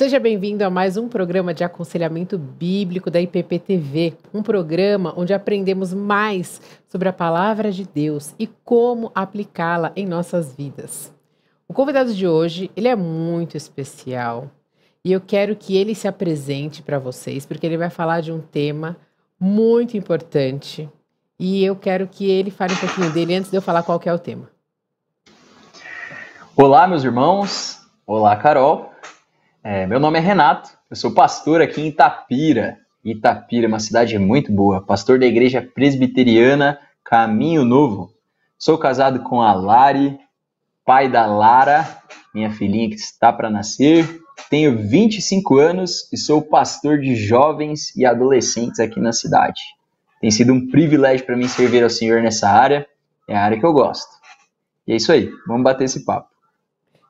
Seja bem-vindo a mais um programa de aconselhamento bíblico da IPP-TV, um programa onde aprendemos mais sobre a palavra de Deus e como aplicá-la em nossas vidas. O convidado de hoje, ele é muito especial e eu quero que ele se apresente para vocês, porque ele vai falar de um tema muito importante e eu quero que ele fale um pouquinho dele antes de eu falar qual que é o tema. Olá, meus irmãos. Olá, Carol. Meu nome é Renato, eu sou pastor aqui em Itapira. Itapira é uma cidade muito boa, pastor da Igreja Presbiteriana Caminho Novo. Sou casado com a Lari, pai da Lara, minha filhinha que está para nascer. Tenho 25 anos e sou pastor de jovens e adolescentes aqui na cidade. Tem sido um privilégio para mim servir ao Senhor nessa área, é a área que eu gosto. E é isso aí, vamos bater esse papo.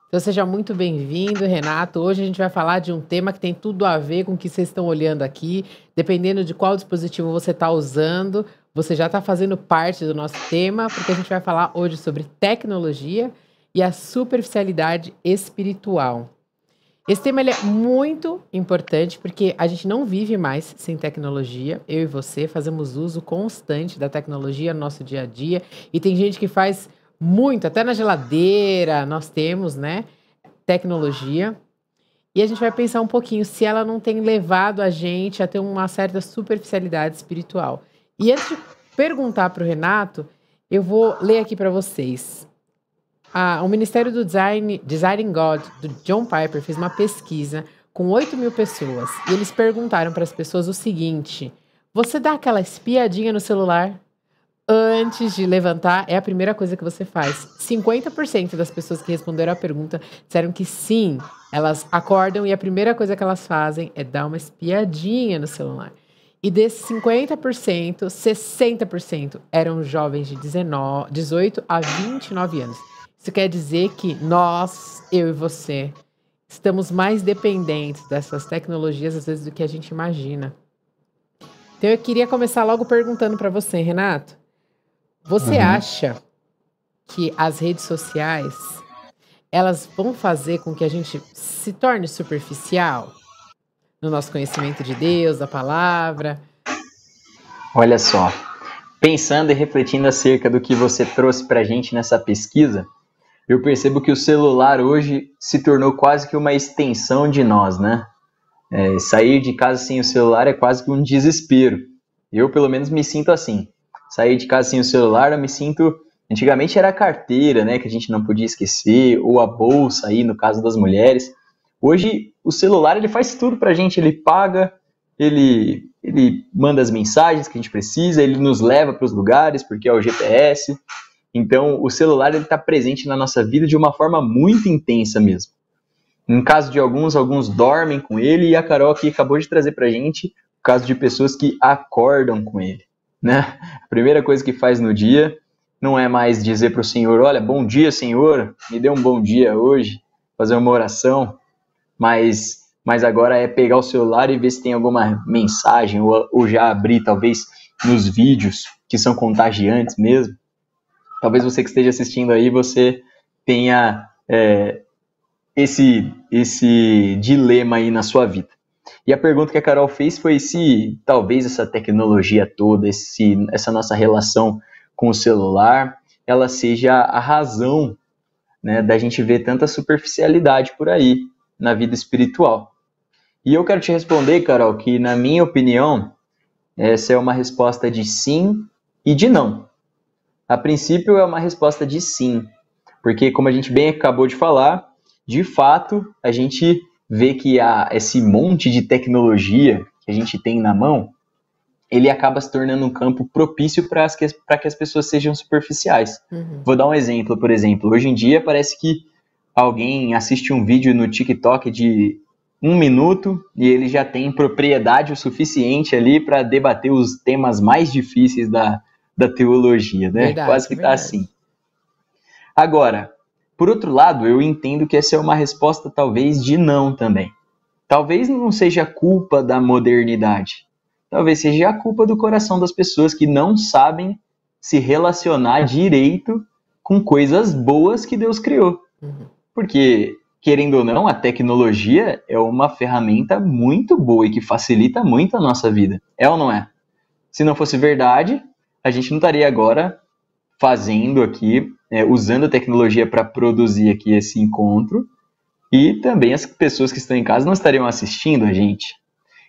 Então seja muito bem-vindo, Renato. Hoje a gente vai falar de um tema que tem tudo a ver com o que vocês estão olhando aqui. Dependendo de qual dispositivo você está usando, você já está fazendo parte do nosso tema, porque a gente vai falar hoje sobre tecnologia e a superficialidade espiritual. Esse tema ele é muito importante porque a gente não vive mais sem tecnologia. Eu e você fazemos uso constante da tecnologia no nosso dia a dia e tem gente que faz muito, até na geladeira nós temos, né, tecnologia. E a gente vai pensar um pouquinho se ela não tem levado a gente a ter uma certa superficialidade espiritual. E antes de perguntar para o Renato, eu vou ler aqui para vocês. O Ministério do Designing God, do John Piper, fez uma pesquisa com 8.000 pessoas. E eles perguntaram para as pessoas o seguinte: você dá aquela espiadinha no celular? Antes de levantar, é a primeira coisa que você faz. 50% das pessoas que responderam a pergunta disseram que sim, elas acordam e a primeira coisa que elas fazem é dar uma espiadinha no celular. E desses 50%, 60% eram jovens de 18 a 29 anos. Isso quer dizer que nós, eu e você, estamos mais dependentes dessas tecnologias, às vezes, do que a gente imagina. Então, eu queria começar logo perguntando para você, Renato. Você acha que as redes sociais, elas vão fazer com que a gente se torne superficial no nosso conhecimento de Deus, da palavra? Olha só, pensando e refletindo acerca do que você trouxe para a gente nessa pesquisa, eu percebo que o celular hoje se tornou quase que uma extensão de nós, né? Sair de casa sem o celular é quase que um desespero. Eu, pelo menos, me sinto assim. Sair de casa sem o celular, eu me sinto... Antigamente era a carteira, né, que a gente não podia esquecer, ou a bolsa aí, no caso das mulheres. Hoje, o celular, ele faz tudo pra gente. Ele paga, ele manda as mensagens que a gente precisa, ele nos leva para os lugares, porque é o GPS. Então, o celular está presente na nossa vida de uma forma muito intensa mesmo. No caso de alguns dormem com ele, e a Carol aqui acabou de trazer pra gente o caso de pessoas que acordam com ele, né? A primeira coisa que faz no dia não é mais dizer para o Senhor: olha, bom dia, Senhor, me dê um bom dia hoje, fazer uma oração, mas agora é pegar o celular e ver se tem alguma mensagem, ou já abrir, talvez, nos vídeos, que são contagiantes mesmo. Talvez você que esteja assistindo aí, você tenha esse dilema aí na sua vida. E a pergunta que a Carol fez foi se talvez essa tecnologia toda, essa nossa relação com o celular, ela seja a razão, né, da gente ver tanta superficialidade por aí na vida espiritual. E eu quero te responder, Carol, que na minha opinião, essa é uma resposta de sim e de não. A princípio é uma resposta de sim, porque como a gente bem acabou de falar, de fato a gente vê que esse monte de tecnologia que a gente tem na mão, ele acaba se tornando um campo propício para que as pessoas sejam superficiais. Vou dar um exemplo, por exemplo. Hoje em dia parece que alguém assiste um vídeo no TikTok de 1 minuto e ele já tem propriedade o suficiente ali para debater os temas mais difíceis da teologia, né? Verdade, quase que está assim. Agora, por outro lado, eu entendo que essa é uma resposta talvez de não também. Talvez não seja culpa da modernidade. Talvez seja a culpa do coração das pessoas que não sabem se relacionar direito com coisas boas que Deus criou. Porque querendo ou não, a tecnologia é uma ferramenta muito boa e que facilita muito a nossa vida. É ou não é? Se não fosse verdade, a gente não estaria agora fazendo aqui, usando a tecnologia para produzir aqui esse encontro, e também as pessoas que estão em casa não estariam assistindo a gente.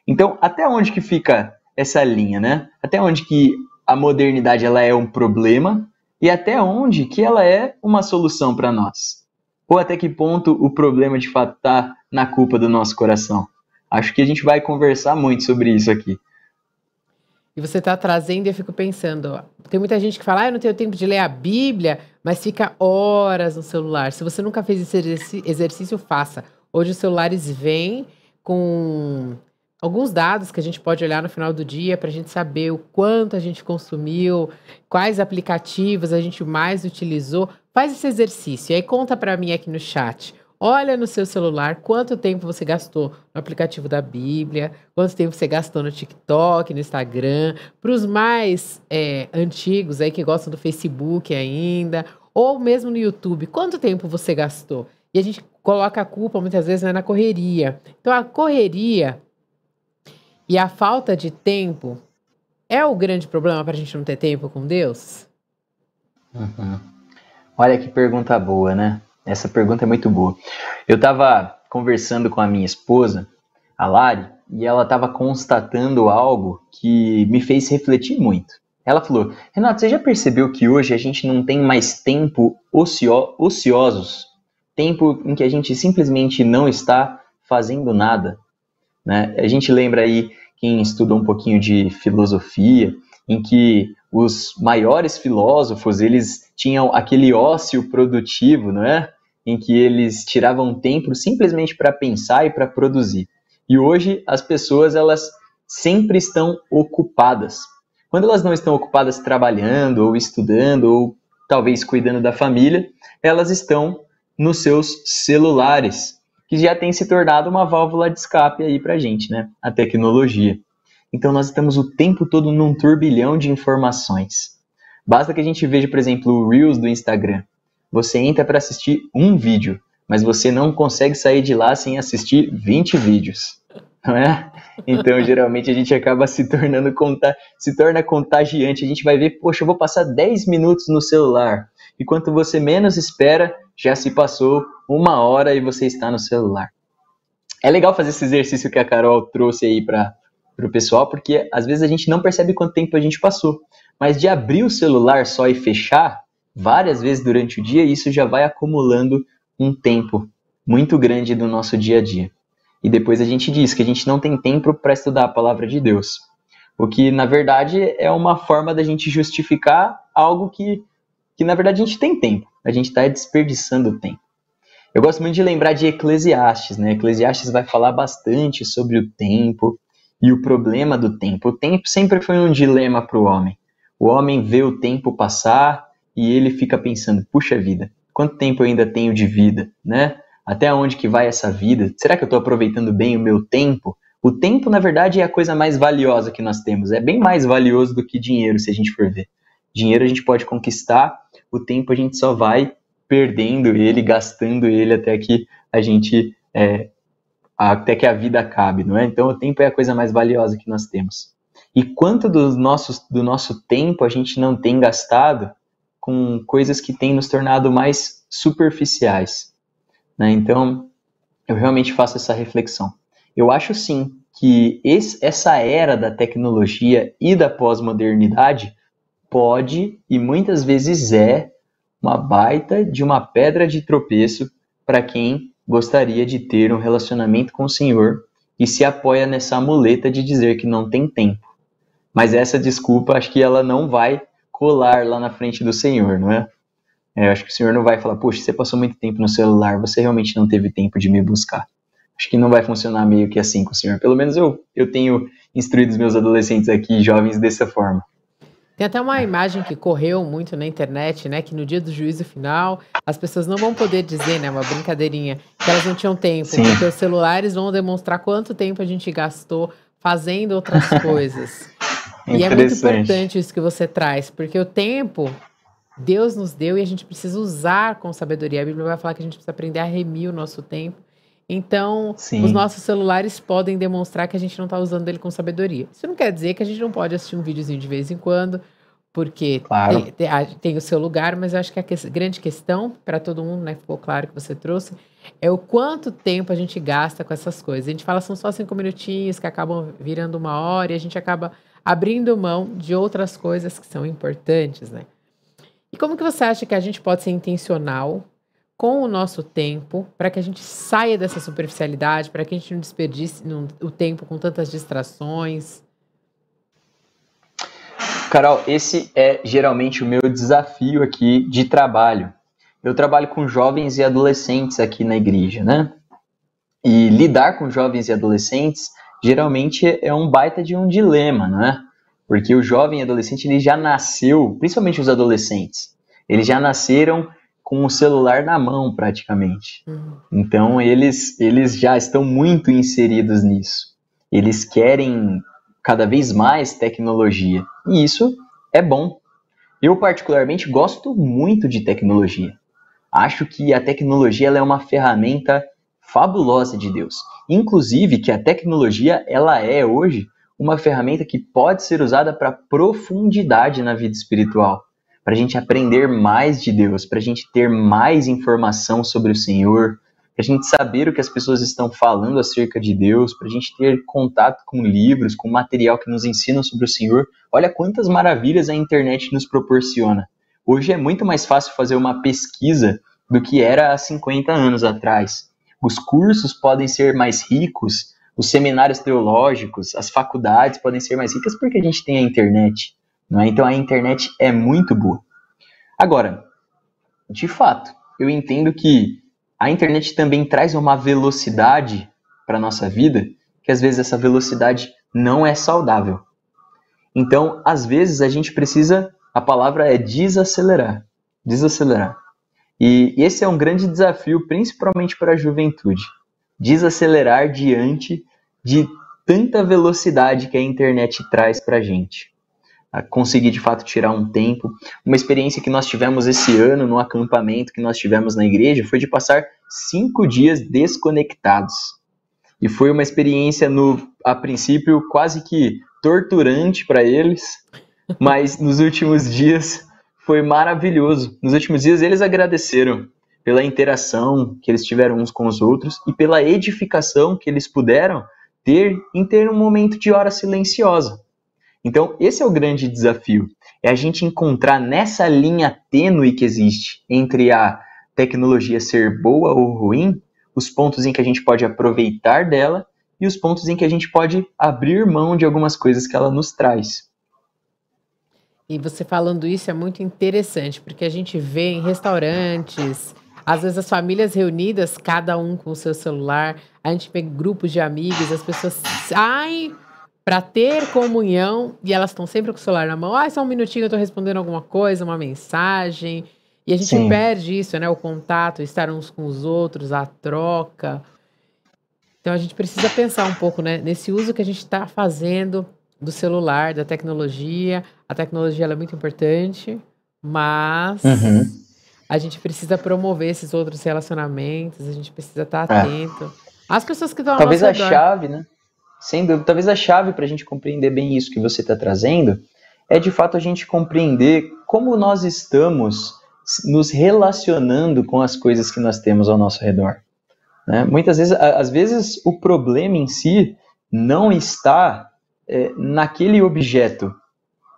Então, até onde que fica essa linha, né? Até onde que a modernidade ela é um problema e até onde que ela é uma solução para nós? Ou até que ponto o problema de fato está na culpa do nosso coração? Acho que a gente vai conversar muito sobre isso aqui. E você está trazendo, e eu fico pensando, ó, tem muita gente que fala, eu não tenho tempo de ler a Bíblia, mas fica horas no celular. Se você nunca fez esse exercício, faça. Hoje os celulares vêm com alguns dados que a gente pode olhar no final do dia para a gente saber o quanto a gente consumiu, quais aplicativos a gente mais utilizou. Faz esse exercício e aí conta para mim aqui no chat. Olha no seu celular quanto tempo você gastou no aplicativo da Bíblia, quanto tempo você gastou no TikTok, no Instagram, para os mais antigos aí que gostam do Facebook ainda, ou mesmo no YouTube, quanto tempo você gastou? E a gente coloca a culpa muitas vezes, né, na correria. Então a correria e a falta de tempo é o grande problema para a gente não ter tempo com Deus? Uhum. Olha que pergunta boa, né? Essa pergunta é muito boa. Eu estava conversando com a minha esposa, a Lari, e ela estava constatando algo que me fez refletir muito. Ela falou, Renato, você já percebeu que hoje a gente não tem mais tempo ociosos? Tempo em que a gente simplesmente não está fazendo nada, né? A gente lembra aí, quem estuda um pouquinho de filosofia, em que os maiores filósofos, eles tinham aquele ócio produtivo, não é? Em que eles tiravam tempo simplesmente para pensar e para produzir. E hoje as pessoas, elas sempre estão ocupadas. Quando elas não estão ocupadas trabalhando, ou estudando, ou talvez cuidando da família, elas estão nos seus celulares, que já tem se tornado uma válvula de escape aí para a gente, né? A tecnologia. Então, nós estamos o tempo todo num turbilhão de informações. Basta que a gente veja, por exemplo, o Reels do Instagram. Você entra para assistir um vídeo, mas você não consegue sair de lá sem assistir 20 vídeos, não é? Então, geralmente, a gente acaba se torna contagiante. A gente vai ver, poxa, eu vou passar 10 minutos no celular. E quanto você menos espera, já se passou 1 hora e você está no celular. É legal fazer esse exercício que a Carol trouxe aí para o pessoal, porque às vezes a gente não percebe quanto tempo a gente passou. Mas de abrir o celular só e fechar várias vezes durante o dia, isso já vai acumulando um tempo muito grande do nosso dia a dia. E depois a gente diz que a gente não tem tempo para estudar a palavra de Deus. O que, na verdade, é uma forma da gente justificar algo que na verdade, a gente tem tempo. A gente está desperdiçando tempo. Eu gosto muito de lembrar de Eclesiastes, né? Eclesiastes vai falar bastante sobre o tempo e o problema do tempo. O tempo sempre foi um dilema para o homem. O homem vê o tempo passar e ele fica pensando, puxa vida, quanto tempo eu ainda tenho de vida, né? Até onde que vai essa vida? Será que eu estou aproveitando bem o meu tempo? O tempo, na verdade, é a coisa mais valiosa que nós temos. É bem mais valioso do que dinheiro, se a gente for ver. Dinheiro a gente pode conquistar, o tempo a gente só vai perdendo ele, gastando ele até que a gente, até que a vida acabe, não é? Então o tempo é a coisa mais valiosa que nós temos. E quanto do nosso tempo a gente não tem gastado com coisas que têm nos tornado mais superficiais, né? Então eu realmente faço essa reflexão. Eu acho sim que essa era da tecnologia e da pós-modernidade pode e muitas vezes é uma baita de uma pedra de tropeço para quem gostaria de ter um relacionamento com o Senhor e se apoia nessa muleta de dizer que não tem tempo. Mas essa desculpa, acho que ela não vai colar lá na frente do Senhor, não é? Eu acho que o Senhor não vai falar, poxa, você passou muito tempo no celular, você realmente não teve tempo de me buscar. Acho que não vai funcionar meio que assim com o Senhor. Pelo menos eu tenho instruído os meus adolescentes aqui, jovens, dessa forma. Tem até uma imagem que correu muito na internet, né? Que no dia do juízo final, as pessoas não vão poder dizer, né? Uma brincadeirinha, que elas não tinham tempo. Sim. Porque os celulares vão demonstrar quanto tempo a gente gastou fazendo outras coisas. E é muito importante isso que você traz, porque o tempo Deus nos deu e a gente precisa usar com sabedoria. A Bíblia vai falar que a gente precisa aprender a remir o nosso tempo. Então, os Sim, nossos celulares podem demonstrar que a gente não está usando ele com sabedoria. Isso não quer dizer que a gente não pode assistir um videozinho de vez em quando, porque claro. tem o seu lugar, mas eu acho que a grande questão para todo mundo, né, ficou claro que você trouxe, é o quanto tempo a gente gasta com essas coisas. A gente fala são só 5 minutinhos que acabam virando 1 hora e a gente acaba abrindo mão de outras coisas que são importantes, né? E como que você acha que a gente pode ser intencional com o nosso tempo para que a gente saia dessa superficialidade, para que a gente não desperdice o tempo com tantas distrações? Carol, esse é geralmente o meu desafio aqui de trabalho. Eu trabalho com jovens e adolescentes aqui na igreja, né? E lidar com jovens e adolescentes geralmente é um baita de um dilema, não é? Porque o jovem e adolescente ele já nasceu, principalmente os adolescentes, eles já nasceram com o celular na mão praticamente. Uhum. Então eles já estão muito inseridos nisso. Eles querem cada vez mais tecnologia. E isso é bom. Eu particularmente gosto muito de tecnologia. Acho que a tecnologia ela é uma ferramenta fabulosa de Deus. Inclusive que a tecnologia ela é hoje uma ferramenta que pode ser usada para profundidade na vida espiritual, para a gente aprender mais de Deus, para a gente ter mais informação sobre o Senhor, para a gente saber o que as pessoas estão falando acerca de Deus, para a gente ter contato com livros, com material que nos ensinam sobre o Senhor. Olha quantas maravilhas a internet nos proporciona. Hoje é muito mais fácil fazer uma pesquisa do que era há 50 anos atrás. Os cursos podem ser mais ricos, os seminários teológicos, as faculdades podem ser mais ricas porque a gente tem a internet, não é? Então a internet é muito boa. Agora, de fato, eu entendo que a internet também traz uma velocidade para a nossa vida, que às vezes essa velocidade não é saudável. Então, às vezes a gente precisa, a palavra é desacelerar, desacelerar. E esse é um grande desafio, principalmente para a juventude. Desacelerar diante de tanta velocidade que a internet traz para a gente. Conseguir, de fato, tirar um tempo. Uma experiência que nós tivemos esse ano, no acampamento que nós tivemos na igreja, foi de passar 5 dias desconectados. E foi uma experiência, a princípio, quase que torturante para eles, mas nos últimos dias foi maravilhoso. Nos últimos dias eles agradeceram pela interação que eles tiveram uns com os outros e pela edificação que eles puderam ter em ter um momento de hora silenciosa. Então, esse é o grande desafio, é a gente encontrar nessa linha tênue que existe entre a tecnologia ser boa ou ruim, os pontos em que a gente pode aproveitar dela e os pontos em que a gente pode abrir mão de algumas coisas que ela nos traz. E você falando isso é muito interessante, porque a gente vê em restaurantes, às vezes as famílias reunidas, cada um com o seu celular, a gente vê grupos de amigos, as pessoas saem para ter comunhão e elas estão sempre com o celular na mão. Ah, só um minutinho, eu estou respondendo alguma coisa, uma mensagem. E a gente Sim, perde isso, né? O contato, estar uns com os outros, a troca. Então a gente precisa pensar um pouco, né, nesse uso que a gente está fazendo do celular, da tecnologia. A tecnologia ela é muito importante, uhum. mas a gente precisa promover esses outros relacionamentos, a gente precisa estar É. atento às pessoas que estão ao Talvez nosso a redor. chave, né? Sem dúvida, talvez a chave para a gente compreender bem isso que você está trazendo é de fato a gente compreender como nós estamos nos relacionando com as coisas que nós temos ao nosso redor, né? Muitas vezes, às vezes, o problema em si não está naquele objeto,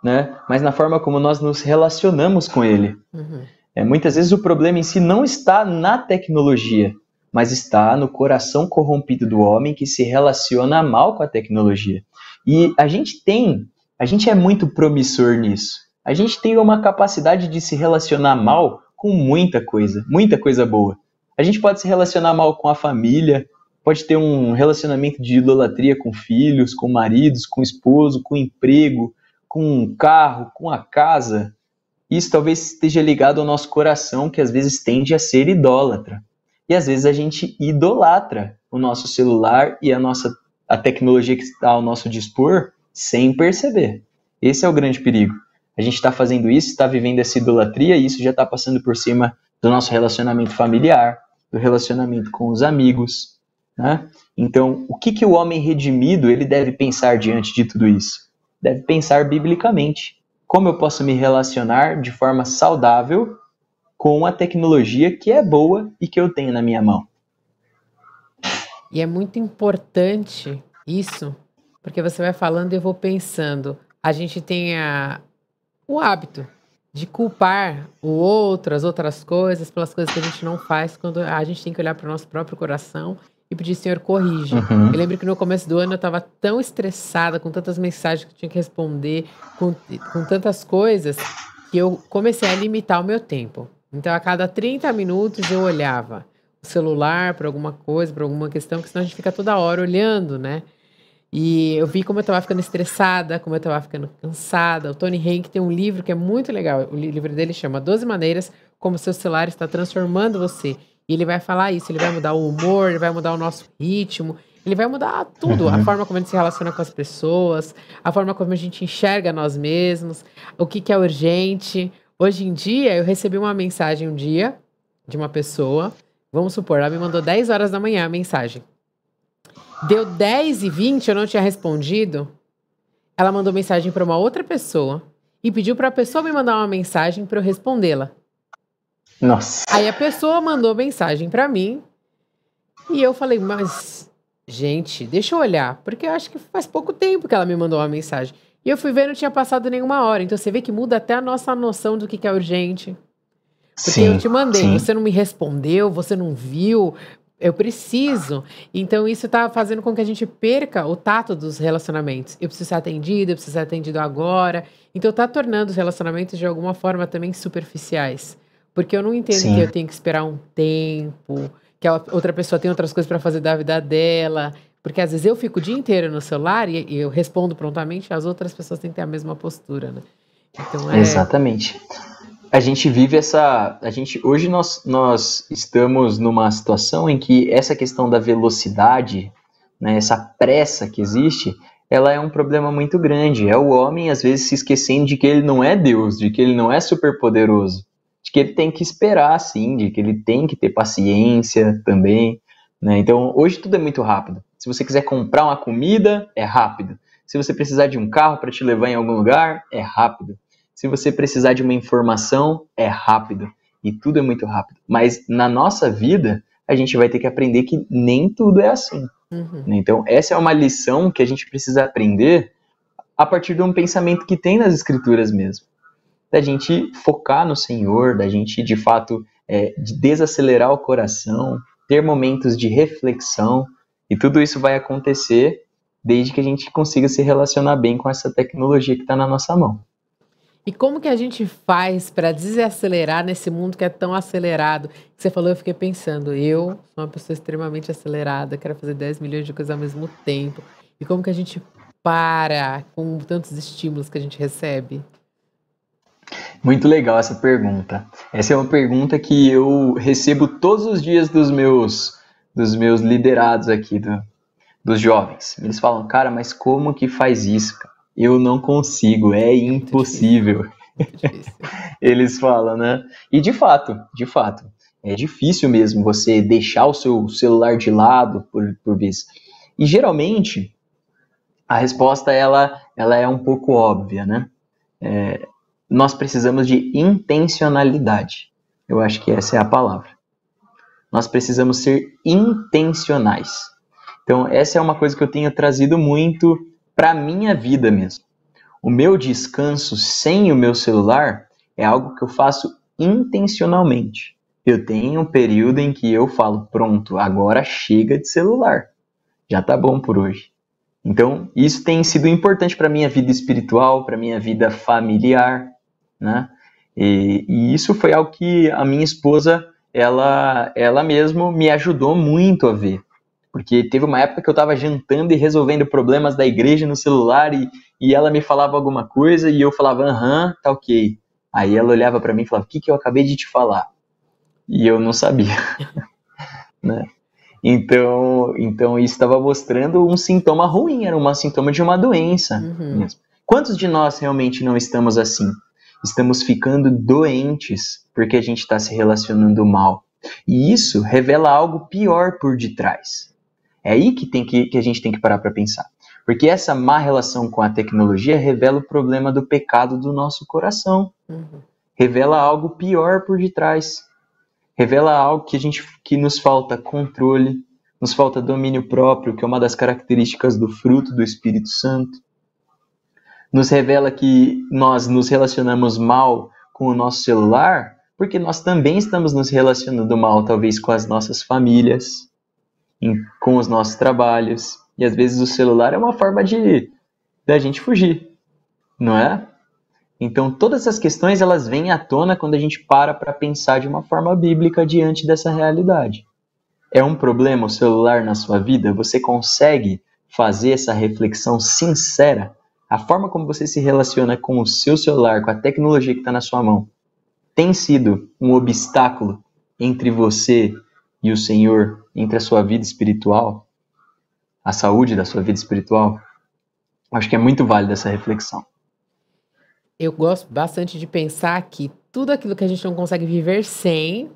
né? Mas na forma como nós nos relacionamos com ele. Uhum. Muitas vezes o problema em si não está na tecnologia, mas está no coração corrompido do homem que se relaciona mal com a tecnologia. E a gente é muito promissor nisso. A gente tem uma capacidade de se relacionar mal com muita coisa boa. A gente pode se relacionar mal com a família, pode ter um relacionamento de idolatria com filhos, com maridos, com esposo, com emprego, com um carro, com a casa. Isso talvez esteja ligado ao nosso coração, que às vezes tende a ser idólatra. E às vezes a gente idolatra o nosso celular e a tecnologia que está ao nosso dispor sem perceber. Esse é o grande perigo. a gente está fazendo isso, está vivendo essa idolatria, e isso já está passando por cima do nosso relacionamento familiar, do relacionamento com os amigos, né? Então, o que o homem redimido ele deve pensar diante de tudo isso? Deve pensar biblicamente. Como eu posso me relacionar de forma saudável com a tecnologia que é boa e que eu tenho na minha mão? E é muito importante isso, porque você vai falando e eu vou pensando. A gente tem o hábito de culpar o outro, as outras coisas, pelas coisas que a gente não faz, quando a gente tem que olhar para o nosso próprio coração e pedir, Senhor, corrige. Eu lembro que no começo do ano eu estava tão estressada, com tantas mensagens que eu tinha que responder, com tantas coisas, que eu comecei a limitar o meu tempo. Então, a cada 30 minutos eu olhava o celular para alguma coisa, para alguma questão, que senão a gente fica toda hora olhando, né? E eu vi como eu estava ficando estressada, como eu estava ficando cansada. O Tony Hank tem um livro que é muito legal. O livro dele chama 12 Maneiras Como Seu Celular Está Transformando Você. E ele vai falar isso, ele vai mudar o humor, ele vai mudar o nosso ritmo, ele vai mudar tudo. A forma como a gente se relaciona com as pessoas, a forma como a gente enxerga nós mesmos, o que é urgente. Hoje em dia, eu recebi uma mensagem um dia de uma pessoa, vamos supor, ela me mandou 10 horas da manhã a mensagem. Deu 10h20, eu não tinha respondido. Ela mandou mensagem para uma outra pessoa e pediu para a pessoa me mandar uma mensagem para eu respondê-la. Nossa. Aí a pessoa mandou mensagem para mim e eu falei, mas, gente, deixa eu olhar, porque eu acho que faz pouco tempo que ela me mandou uma mensagem. E eu fui ver, não tinha passado nenhuma hora. Então você vê que muda até a nossa noção do que é urgente. Porque Sim, eu te mandei, sim. você não me respondeu, você não viu, eu preciso. Então isso tá fazendo com que a gente perca o tato dos relacionamentos. Eu preciso ser atendida, eu preciso ser atendido agora. Então tá tornando os relacionamentos de alguma forma também superficiais. Porque eu não entendo Sim. que eu tenho que esperar um tempo, que a outra pessoa tem outras coisas para fazer da vida dela. Porque às vezes eu fico o dia inteiro no celular e eu respondo prontamente, as outras pessoas têm que ter a mesma postura, né? Então Exatamente. A gente vive hoje nós estamos numa situação em que essa questão da velocidade, né, essa pressa que existe, ela é um problema muito grande. É o homem, às vezes, se esquecendo de que ele não é Deus, de que ele não é superpoderoso, de que ele tem que esperar, sim, de que ele tem que ter paciência também, né? Então, hoje tudo é muito rápido. Se você quiser comprar uma comida, é rápido. Se você precisar de um carro para te levar em algum lugar, é rápido. Se você precisar de uma informação, é rápido. E tudo é muito rápido. Mas na nossa vida, a gente vai ter que aprender que nem tudo é assim. Então, essa é uma lição que a gente precisa aprender a partir de um pensamento que tem nas Escrituras mesmo. Da gente focar no Senhor, da gente, de fato, de desacelerar o coração, ter momentos de reflexão. E tudo isso vai acontecer desde que a gente consiga se relacionar bem com essa tecnologia que está na nossa mão. E como que a gente faz para desacelerar nesse mundo que é tão acelerado? Você falou, eu fiquei pensando, eu sou uma pessoa extremamente acelerada, quero fazer 10 milhões de coisas ao mesmo tempo. E como que a gente para com tantos estímulos que a gente recebe? Muito legal essa pergunta. Essa é uma pergunta que eu recebo todos os dias dos meus liderados aqui, dos jovens. Eles falam, cara, mas como que faz isso, cara? Eu não consigo, é impossível. Muito difícil. Eles falam, né? E de fato, é difícil mesmo você deixar o seu celular de lado por vez. E geralmente, a resposta ela é um pouco óbvia, né? Nós precisamos de intencionalidade. Eu acho que essa é a palavra. Nós precisamos ser intencionais. Então, essa é uma coisa que eu tenho trazido muito para a minha vida mesmo. O meu descanso sem o meu celular é algo que eu faço intencionalmente. Eu tenho um período em que eu falo, pronto, agora chega de celular. Já tá bom por hoje. Então, isso tem sido importante para a minha vida espiritual, para a minha vida familiar, né? E isso foi algo que a minha esposa, ela mesmo me ajudou muito a ver. Porque teve uma época que eu estava jantando e resolvendo problemas da igreja no celular e ela me falava alguma coisa e eu falava, aham, tá ok. Aí ela olhava para mim e falava, o que eu acabei de te falar? E eu não sabia. Né? Então isso estava mostrando um sintoma ruim, era um sintoma de uma doença mesmo. Quantos de nós realmente não estamos assim? Estamos ficando doentes porque a gente está se relacionando mal. E isso revela algo pior por detrás. É aí que a gente tem que parar para pensar. Porque essa má relação com a tecnologia revela o problema do pecado do nosso coração. Revela algo pior por detrás. Revela algo que nos falta controle, nos falta domínio próprio, que é uma das características do fruto do Espírito Santo. Nos revela que nós nos relacionamos mal com o nosso celular, porque nós também estamos nos relacionando mal, talvez, com as nossas famílias, com os nossos trabalhos. E às vezes o celular é uma forma da gente fugir, não é? Então todas essas questões elas vêm à tona quando a gente para pensar de uma forma bíblica diante dessa realidade. É um problema o celular na sua vida? Você consegue fazer essa reflexão sincera? A forma como você se relaciona com o seu celular, com a tecnologia que está na sua mão, tem sido um obstáculo entre você e o Senhor, entre a sua vida espiritual, a saúde da sua vida espiritual? Acho que é muito válida essa reflexão. Eu gosto bastante de pensar que tudo aquilo que a gente não consegue viver sem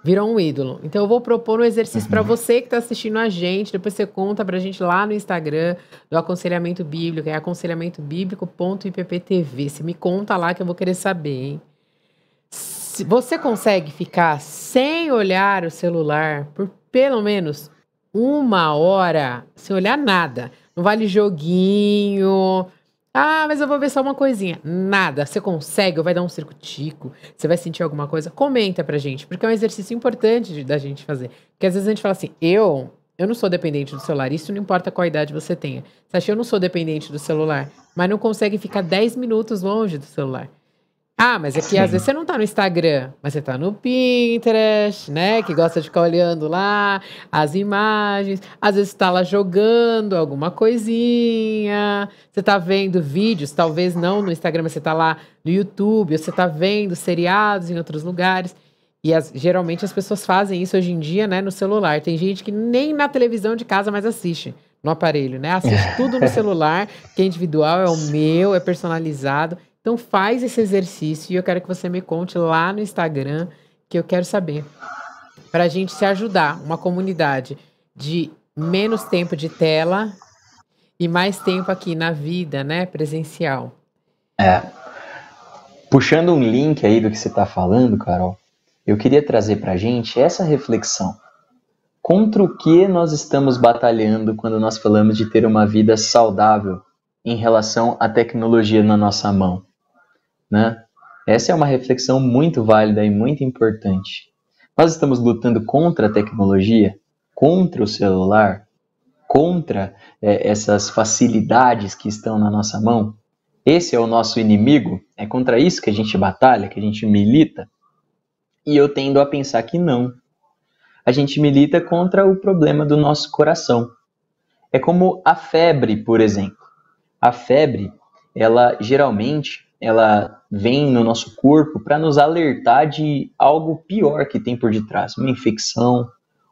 virou um ídolo. Então eu vou propor um exercício para você que está assistindo a gente, depois você conta para a gente lá no Instagram do Aconselhamento Bíblico, é aconselhamentobiblico.ipptv. Você me conta lá que eu vou querer saber, hein? Se você consegue ficar sem olhar o celular por pelo menos 1 hora, sem olhar nada, não vale joguinho... Ah, mas eu vou ver só uma coisinha. Nada. Você consegue ou vai dar um circo-tico? Você vai sentir alguma coisa? Comenta pra gente, porque é um exercício importante da gente fazer. Porque às vezes a gente fala assim, eu não sou dependente do celular. Isso não importa qual idade você tenha. Você acha que eu não sou dependente do celular, mas não consegue ficar 10 minutos longe do celular. Ah, mas é que às vezes você não tá no Instagram, mas você tá no Pinterest, né? Que gosta de ficar olhando lá as imagens. Às vezes você tá lá jogando alguma coisinha. Você tá vendo vídeos, talvez não no Instagram, mas você tá lá no YouTube. Ou você tá vendo seriados em outros lugares. E geralmente as pessoas fazem isso hoje em dia, né? No celular. Tem gente que nem na televisão de casa mais assiste no aparelho, né? Assiste tudo no celular, que é individual, é o meu, é personalizado. Então faz esse exercício e eu quero que você me conte lá no Instagram, que eu quero saber. Para a gente se ajudar, uma comunidade de menos tempo de tela e mais tempo aqui na vida, né, presencial. Puxando um link aí do que você está falando, Carol, eu queria trazer para a gente essa reflexão. Contra o que nós estamos batalhando quando nós falamos de ter uma vida saudável em relação à tecnologia na nossa mão? Né? Essa é uma reflexão muito válida e muito importante. Nós estamos lutando contra a tecnologia, contra o celular, contra essas facilidades que estão na nossa mão. Esse é o nosso inimigo, é contra isso que a gente batalha, que a gente milita. E eu tendo a pensar que não. A gente milita contra o problema do nosso coração. É como a febre, por exemplo. A febre, ela geralmente vem no nosso corpo para nos alertar de algo pior que tem por detrás, uma infecção,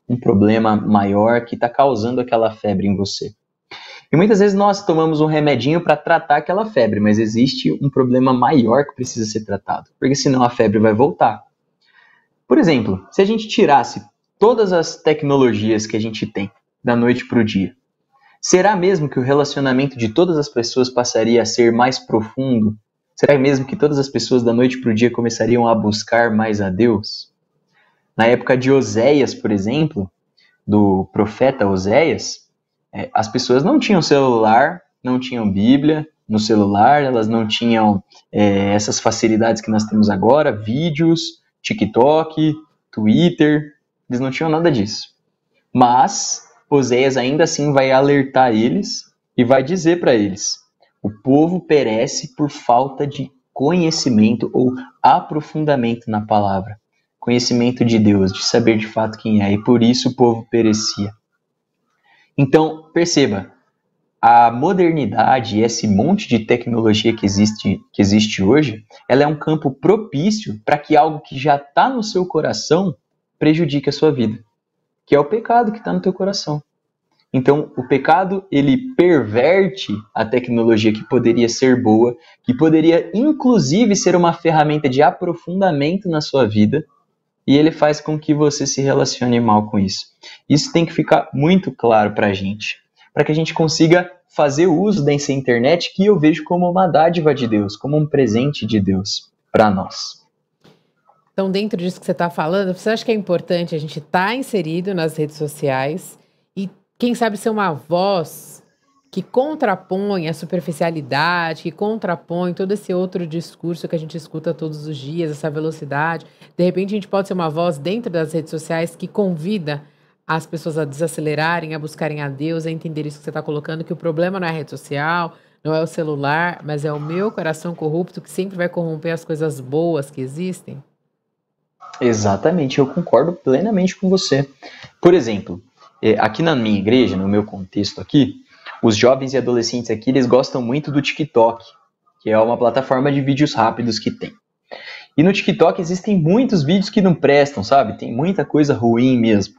um problema maior que está causando aquela febre em você. E muitas vezes nós tomamos um remedinho para tratar aquela febre, mas existe um problema maior que precisa ser tratado, porque senão a febre vai voltar. Por exemplo, se a gente tirasse todas as tecnologias que a gente tem da noite para o dia, será mesmo que o relacionamento de todas as pessoas passaria a ser mais profundo? Será mesmo que todas as pessoas da noite para o dia começariam a buscar mais a Deus? Na época de Oséias, por exemplo, do profeta Oséias, as pessoas não tinham celular, não tinham Bíblia no celular, elas não tinham essas facilidades que nós temos agora, vídeos, TikTok, Twitter, eles não tinham nada disso. Mas Oséias ainda assim vai alertar eles e vai dizer para eles: o povo perece por falta de conhecimento ou aprofundamento na palavra. Conhecimento de Deus, de saber de fato quem é, e por isso o povo perecia. Então, perceba, a modernidade, esse monte de tecnologia que existe hoje, ela é um campo propício para que algo que já está no seu coração prejudique a sua vida, que é o pecado que está no teu coração. Então, o pecado, ele perverte a tecnologia que poderia ser boa, que poderia, inclusive, ser uma ferramenta de aprofundamento na sua vida, e ele faz com que você se relacione mal com isso. Isso tem que ficar muito claro para a gente que a gente consiga fazer uso dessa internet que eu vejo como uma dádiva de Deus, como um presente de Deus para nós. Então, dentro disso que você está falando, você acha que é importante a gente estar inserido nas redes sociais e, quem sabe, ser uma voz que contrapõe a superficialidade, que contrapõe todo esse outro discurso que a gente escuta todos os dias, essa velocidade? De repente, a gente pode ser uma voz dentro das redes sociais que convida as pessoas a desacelerarem, a buscarem a Deus, a entender isso que você está colocando, que o problema não é a rede social, não é o celular, mas é o meu coração corrupto que sempre vai corromper as coisas boas que existem? Exatamente, eu concordo plenamente com você. Por exemplo, aqui na minha igreja, no meu contexto aqui, os jovens e adolescentes aqui, eles gostam muito do TikTok, que é uma plataforma de vídeos rápidos que tem. E no TikTok existem muitos vídeos que não prestam, sabe? Tem muita coisa ruim mesmo.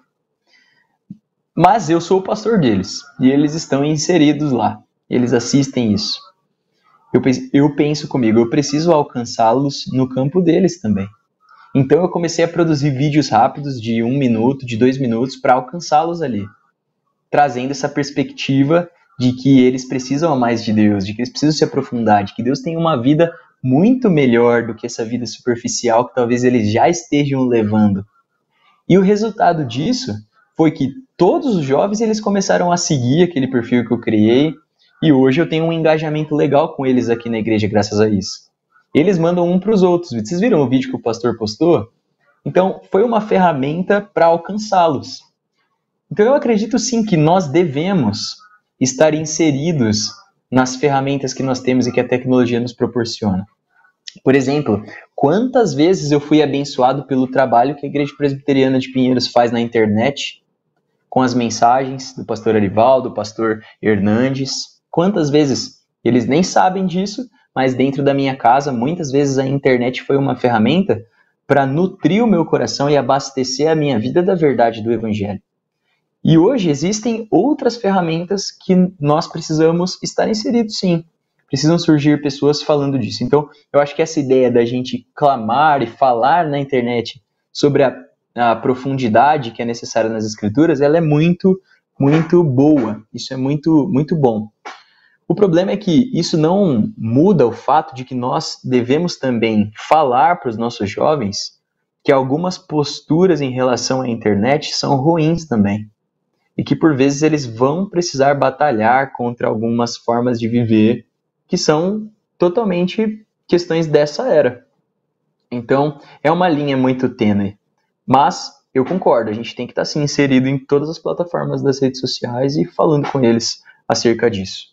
Mas eu sou o pastor deles, e eles estão inseridos lá. Eles assistem isso. Eu penso comigo, eu preciso alcançá-los no campo deles também. Então eu comecei a produzir vídeos rápidos de 1 minuto, de 2 minutos, para alcançá-los ali. Trazendo essa perspectiva de que eles precisam mais de Deus, de que eles precisam se aprofundar, de que Deus tem uma vida muito melhor do que essa vida superficial que talvez eles já estejam levando. E o resultado disso foi que todos os jovens eles começaram a seguir aquele perfil que eu criei, e hoje eu tenho um engajamento legal com eles aqui na igreja graças a isso. Eles mandam um para os outros. Vocês viram o vídeo que o pastor postou? Então, foi uma ferramenta para alcançá-los. Então, eu acredito sim que nós devemos estar inseridos nas ferramentas que nós temos e que a tecnologia nos proporciona. Por exemplo, quantas vezes eu fui abençoado pelo trabalho que a Igreja Presbiteriana de Pinheiros faz na internet, com as mensagens do pastor Arivaldo, do pastor Hernandes. Quantas vezes eles nem sabem disso, mas dentro da minha casa, muitas vezes a internet foi uma ferramenta para nutrir o meu coração e abastecer a minha vida da verdade do Evangelho. E hoje existem outras ferramentas que nós precisamos estar inseridos, sim. Precisam surgir pessoas falando disso. Então, eu acho que essa ideia da gente clamar e falar na internet sobre a profundidade que é necessária nas Escrituras, ela é muito, muito boa. Isso é muito, muito bom. O problema é que isso não muda o fato de que nós devemos também falar para os nossos jovens que algumas posturas em relação à internet são ruins também. E que por vezes eles vão precisar batalhar contra algumas formas de viver que são totalmente questões dessa era. Então, é uma linha muito tênue. Mas, eu concordo, a gente tem que estar sim, inserido em todas as plataformas das redes sociais e falando com eles acerca disso.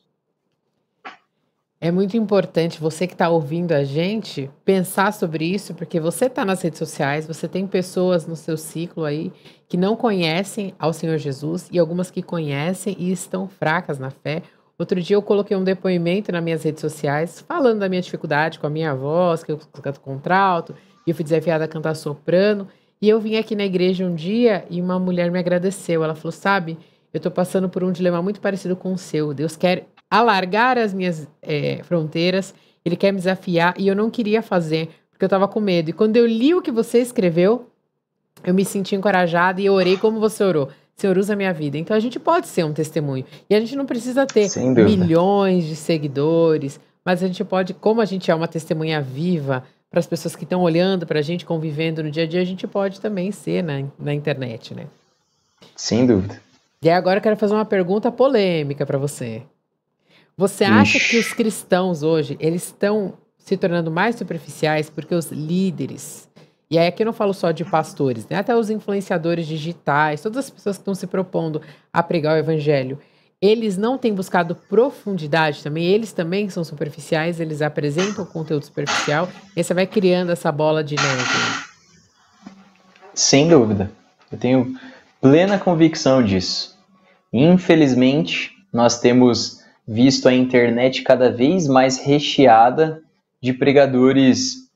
É muito importante você que está ouvindo a gente pensar sobre isso, porque você está nas redes sociais, você tem pessoas no seu ciclo aí que não conhecem ao Senhor Jesus e algumas que conhecem e estão fracas na fé. Outro dia eu coloquei um depoimento nas minhas redes sociais falando da minha dificuldade com a minha voz, que eu canto contralto, e eu fui desafiada a cantar soprano. E eu vim aqui na igreja um dia e uma mulher me agradeceu. Ela falou, sabe, eu estou passando por um dilema muito parecido com o seu. Deus quer alargar as minhas fronteiras, Ele quer me desafiar e eu não queria fazer, porque eu estava com medo. E quando eu li o que você escreveu, eu me senti encorajada e eu orei como você orou. Senhor, usa a minha vida. Então a gente pode ser um testemunho. E a gente não precisa ter milhões de seguidores, mas a gente pode, como a gente é uma testemunha viva para as pessoas que estão olhando para a gente, convivendo no dia a dia, a gente pode também ser na internet, né? Sem dúvida. E agora eu quero fazer uma pergunta polêmica para você. Você acha que os cristãos hoje, eles estão se tornando mais superficiais porque os líderes, e aí aqui eu não falo só de pastores, né? Até os influenciadores digitais, todas as pessoas que estão se propondo a pregar o evangelho, eles não têm buscado profundidade também, eles também são superficiais, eles apresentam conteúdo superficial, e aí você vai criando essa bola de neve. Sem dúvida. Eu tenho plena convicção disso. Infelizmente, nós temos visto a internet cada vez mais recheada de pregadores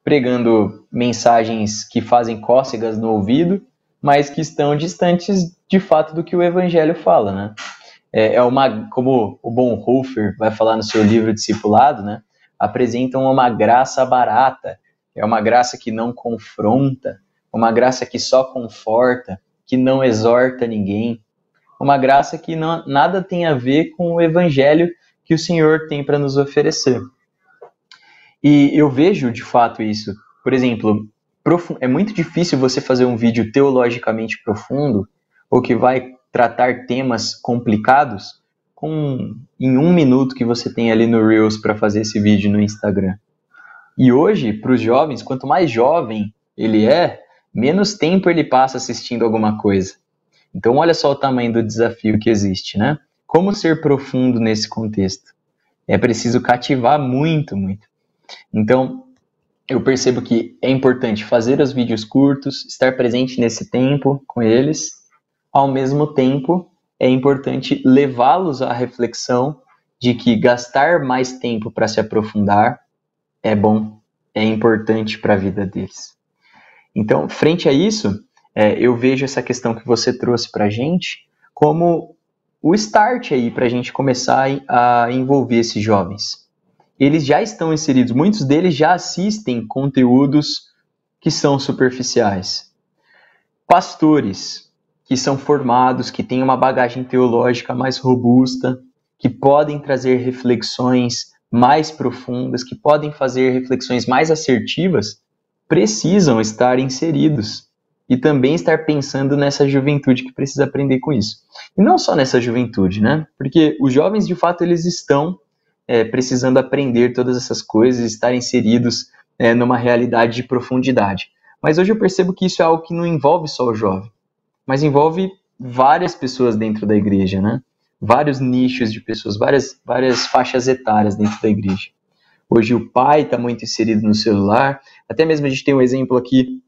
pregando mensagens que fazem cócegas no ouvido, mas que estão distantes de fato do que o Evangelho fala, né? Como o Bonhoeffer vai falar no seu livro Discipulado, né? Apresentam uma graça barata, é uma graça que não confronta, uma graça que só conforta, que não exorta ninguém, uma graça que nada tem a ver com o Evangelho que o Senhor tem para nos oferecer. E eu vejo de fato isso. Por exemplo, é muito difícil você fazer um vídeo teologicamente profundo ou que vai tratar temas complicados em 1 minuto que você tem ali no Reels para fazer esse vídeo no Instagram. E hoje, para os jovens, quanto mais jovem ele é, menos tempo ele passa assistindo alguma coisa. Então olha só o tamanho do desafio que existe, né? Como ser profundo nesse contexto? É preciso cativar muito, muito. Então, eu percebo que é importante fazer os vídeos curtos, estar presente nesse tempo com eles. Ao mesmo tempo, é importante levá-los à reflexão de que gastar mais tempo para se aprofundar é bom, é importante para a vida deles. Então, frente a isso, eu vejo essa questão que você trouxe para a gente como o start aí para a gente começar a envolver esses jovens. Eles já estão inseridos, muitos deles já assistem conteúdos que são superficiais. Pastores que são formados, que têm uma bagagem teológica mais robusta, que podem trazer reflexões mais profundas, que podem fazer reflexões mais assertivas, precisam estar inseridos e também estar pensando nessa juventude que precisa aprender com isso. E não só nessa juventude, né? Porque os jovens, de fato, eles estão precisando aprender todas essas coisas, estar inseridos numa realidade de profundidade. Mas hoje eu percebo que isso é algo que não envolve só o jovem, mas envolve várias pessoas dentro da igreja, né? Vários nichos de pessoas, várias faixas etárias dentro da igreja. Hoje o pai está muito inserido no celular, até mesmo a gente tem um exemplo aqui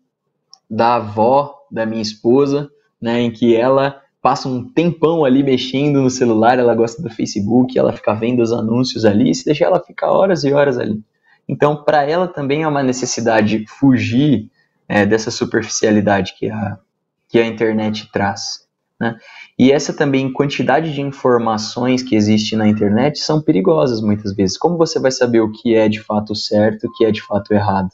da avó da minha esposa, né, em que ela passa um tempão ali mexendo no celular, ela gosta do Facebook, ela fica vendo os anúncios ali, se deixar ela fica horas e horas ali. Então, para ela também é uma necessidade fugir dessa superficialidade que a internet traz, né? E essa também quantidade de informações que existe na internet são perigosas muitas vezes. Como você vai saber o que é de fato certo, o que é de fato errado?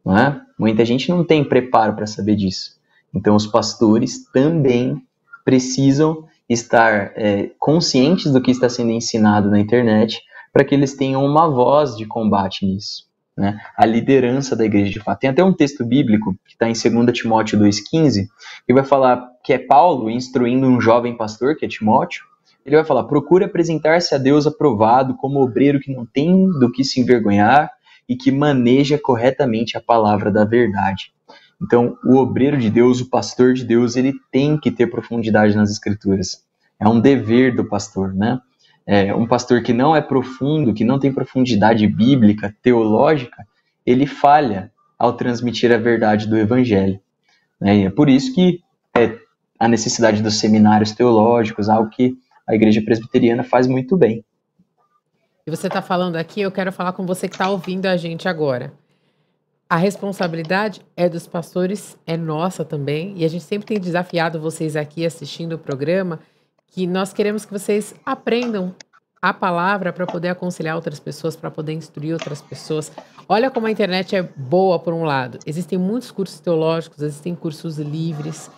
Não é? Muita gente não tem preparo para saber disso. Então os pastores também precisam estar conscientes do que está sendo ensinado na internet para que eles tenham uma voz de combate nisso, né? A liderança da igreja de fato. Tem até um texto bíblico que está em 2 Timóteo 2,15, que vai falar que é Paulo instruindo um jovem pastor, que é Timóteo. Ele vai falar: procure apresentar-se a Deus aprovado como obreiro que não tem do que se envergonhar e que maneja corretamente a palavra da verdade. Então, o obreiro de Deus, o pastor de Deus, ele tem que ter profundidade nas escrituras. É um dever do pastor, né? Um pastor que não é profundo, que não tem profundidade bíblica, teológica, ele falha ao transmitir a verdade do evangelho, né? E é por isso que a necessidade dos seminários teológicos, algo que a igreja presbiteriana faz muito bem. E você está falando aqui, eu quero falar com você que está ouvindo a gente agora. A responsabilidade é dos pastores, é nossa também, e a gente sempre tem desafiado vocês aqui assistindo o programa, que nós queremos que vocês aprendam a palavra para poder aconselhar outras pessoas, para poder instruir outras pessoas. Olha como a internet é boa por um lado. Existem muitos cursos teológicos, existem cursos livres,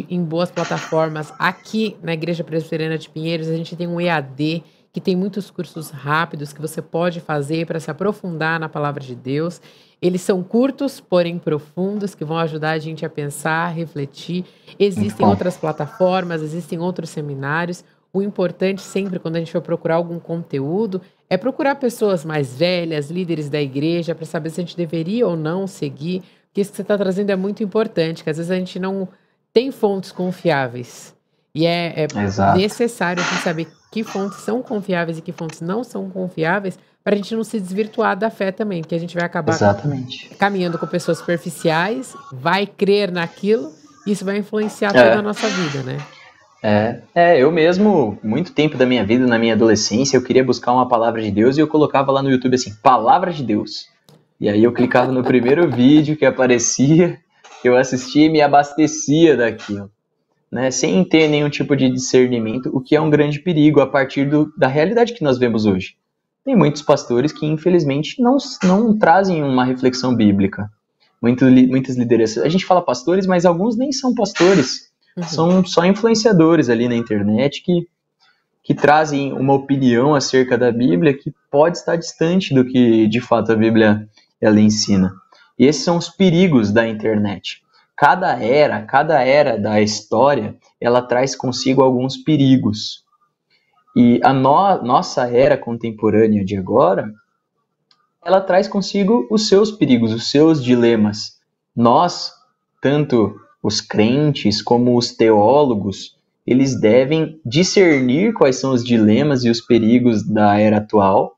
em boas plataformas. Aqui na Igreja Presbiteriana de Pinheiros, a gente tem um EAD, que tem muitos cursos rápidos que você pode fazer para se aprofundar na palavra de Deus. Eles são curtos, porém profundos, que vão ajudar a gente a pensar, refletir. Existem outras plataformas, existem outros seminários. O importante sempre, quando a gente for procurar algum conteúdo, é procurar pessoas mais velhas, líderes da igreja, para saber se a gente deveria ou não seguir. Porque isso que você está trazendo é muito importante, que às vezes a gente não tem fontes confiáveis. E é necessário a gente saber que fontes são confiáveis e que fontes não são confiáveis, para a gente não se desvirtuar da fé também, porque a gente vai acabar caminhando com pessoas superficiais, vai crer naquilo, e isso vai influenciar toda a nossa vida, né? Eu mesmo, muito tempo da minha vida, na minha adolescência, eu queria buscar uma palavra de Deus e eu colocava lá no YouTube assim, palavra de Deus. E aí eu clicava no primeiro vídeo que aparecia Eu assistia e me abastecia daquilo, né? Sem ter nenhum tipo de discernimento, o que é um grande perigo a partir da realidade que nós vemos hoje. Tem muitos pastores que, infelizmente, não trazem uma reflexão bíblica. Muitas lideranças. A gente fala pastores, mas alguns nem são pastores. São só influenciadores ali na internet que trazem uma opinião acerca da Bíblia que pode estar distante do que, de fato, a Bíblia ela ensina. E esses são os perigos da internet. Cada era da história, ela traz consigo alguns perigos. E a nossa era contemporânea de agora, ela traz consigo os seus perigos, os seus dilemas. Nós, tanto os crentes como os teólogos, eles devem discernir quais são os dilemas e os perigos da era atual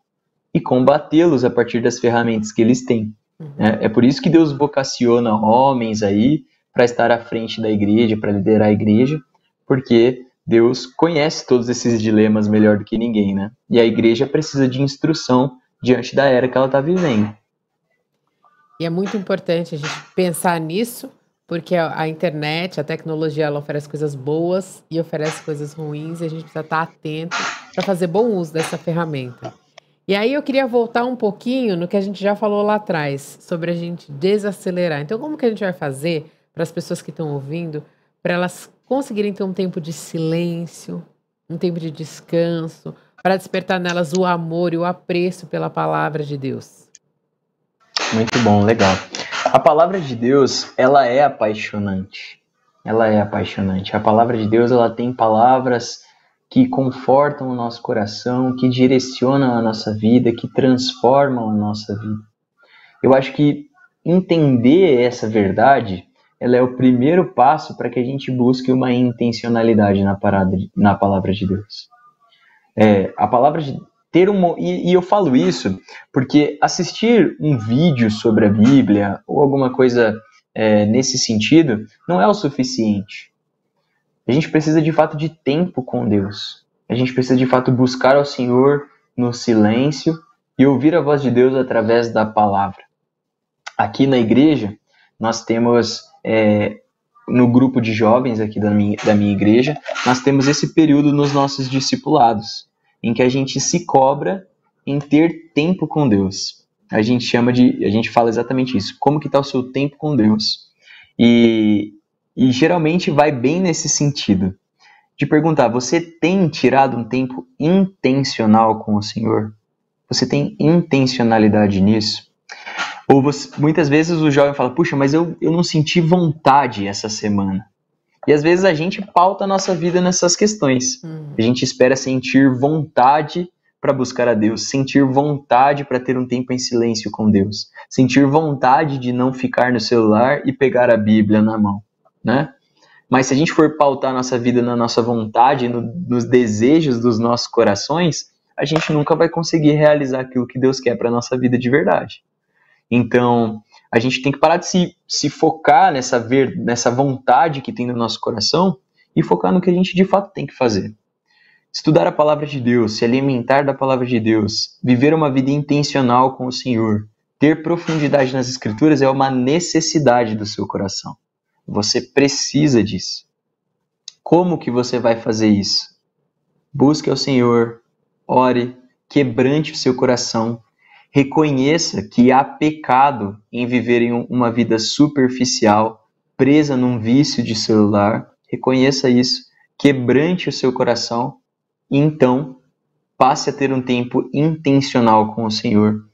e combatê-los a partir das ferramentas que eles têm. É por isso que Deus vocaciona homens aí para estar à frente da igreja, para liderar a igreja, porque Deus conhece todos esses dilemas melhor do que ninguém, né? E a igreja precisa de instrução diante da era que ela está vivendo. E é muito importante a gente pensar nisso, porque a internet, a tecnologia, ela oferece coisas boas e oferece coisas ruins, e a gente precisa estar atento para fazer bom uso dessa ferramenta. E aí eu queria voltar um pouquinho no que a gente já falou lá atrás, sobre a gente desacelerar. Então, como que a gente vai fazer para as pessoas que estão ouvindo, para elas conseguirem ter um tempo de silêncio, um tempo de descanso, para despertar nelas o amor e o apreço pela palavra de Deus? Muito bom, legal. A palavra de Deus, ela é apaixonante. Ela é apaixonante. A palavra de Deus, ela tem palavras que confortam o nosso coração, que direcionam a nossa vida, que transformam a nossa vida. Eu acho que entender essa verdade, ela é o primeiro passo para que a gente busque uma intencionalidade na palavra de Deus. A palavra de ter e eu falo isso porque assistir um vídeo sobre a Bíblia ou alguma coisa nesse sentido não é o suficiente. A gente precisa de fato de tempo com Deus. A gente precisa de fato buscar ao Senhor no silêncio e ouvir a voz de Deus através da palavra. Aqui na igreja, nós temos, no grupo de jovens aqui da minha igreja, nós temos esse período nos nossos discipulados, em que a gente se cobra em ter tempo com Deus. A gente fala exatamente isso. Como que está o seu tempo com Deus? E geralmente vai bem nesse sentido, de perguntar, você tem tirado um tempo intencional com o Senhor? Você tem intencionalidade nisso? Ou muitas vezes o jovem fala, puxa, mas eu não senti vontade essa semana. E às vezes a gente pauta a nossa vida nessas questões. A gente espera sentir vontade para buscar a Deus, sentir vontade para ter um tempo em silêncio com Deus, sentir vontade de não ficar no celular e pegar a Bíblia na mão, né? Mas se a gente for pautar a nossa vida na nossa vontade, nos desejos dos nossos corações, a gente nunca vai conseguir realizar aquilo que Deus quer para a nossa vida de verdade. Então, a gente tem que parar de se focar nessa vontade que tem no nosso coração e focar no que a gente de fato tem que fazer. Estudar a palavra de Deus, se alimentar da palavra de Deus, viver uma vida intencional com o Senhor, ter profundidade nas Escrituras é uma necessidade do seu coração. Você precisa disso. Como que você vai fazer isso? Busque ao Senhor, ore, quebrante o seu coração, reconheça que há pecado em viver em uma vida superficial, presa num vício de celular. Reconheça isso, quebrante o seu coração e então passe a ter um tempo intencional com o Senhor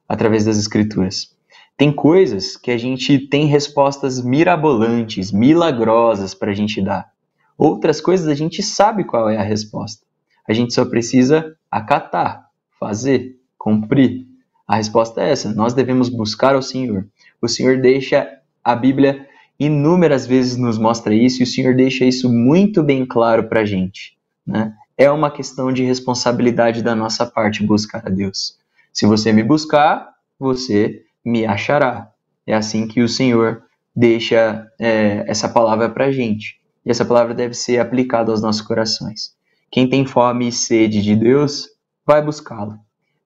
através das Escrituras. Tem coisas que a gente tem respostas mirabolantes, milagrosas para a gente dar. Outras coisas a gente sabe qual é a resposta. A gente só precisa acatar, fazer, cumprir. A resposta é essa, nós devemos buscar ao Senhor. O Senhor deixa, a Bíblia inúmeras vezes nos mostra isso, e o Senhor deixa isso muito bem claro para a gente, né? É uma questão de responsabilidade da nossa parte buscar a Deus. Se você me buscar, você me achará. É assim que o Senhor deixa essa palavra para a gente. E essa palavra deve ser aplicada aos nossos corações. Quem tem fome e sede de Deus, vai buscá-lo.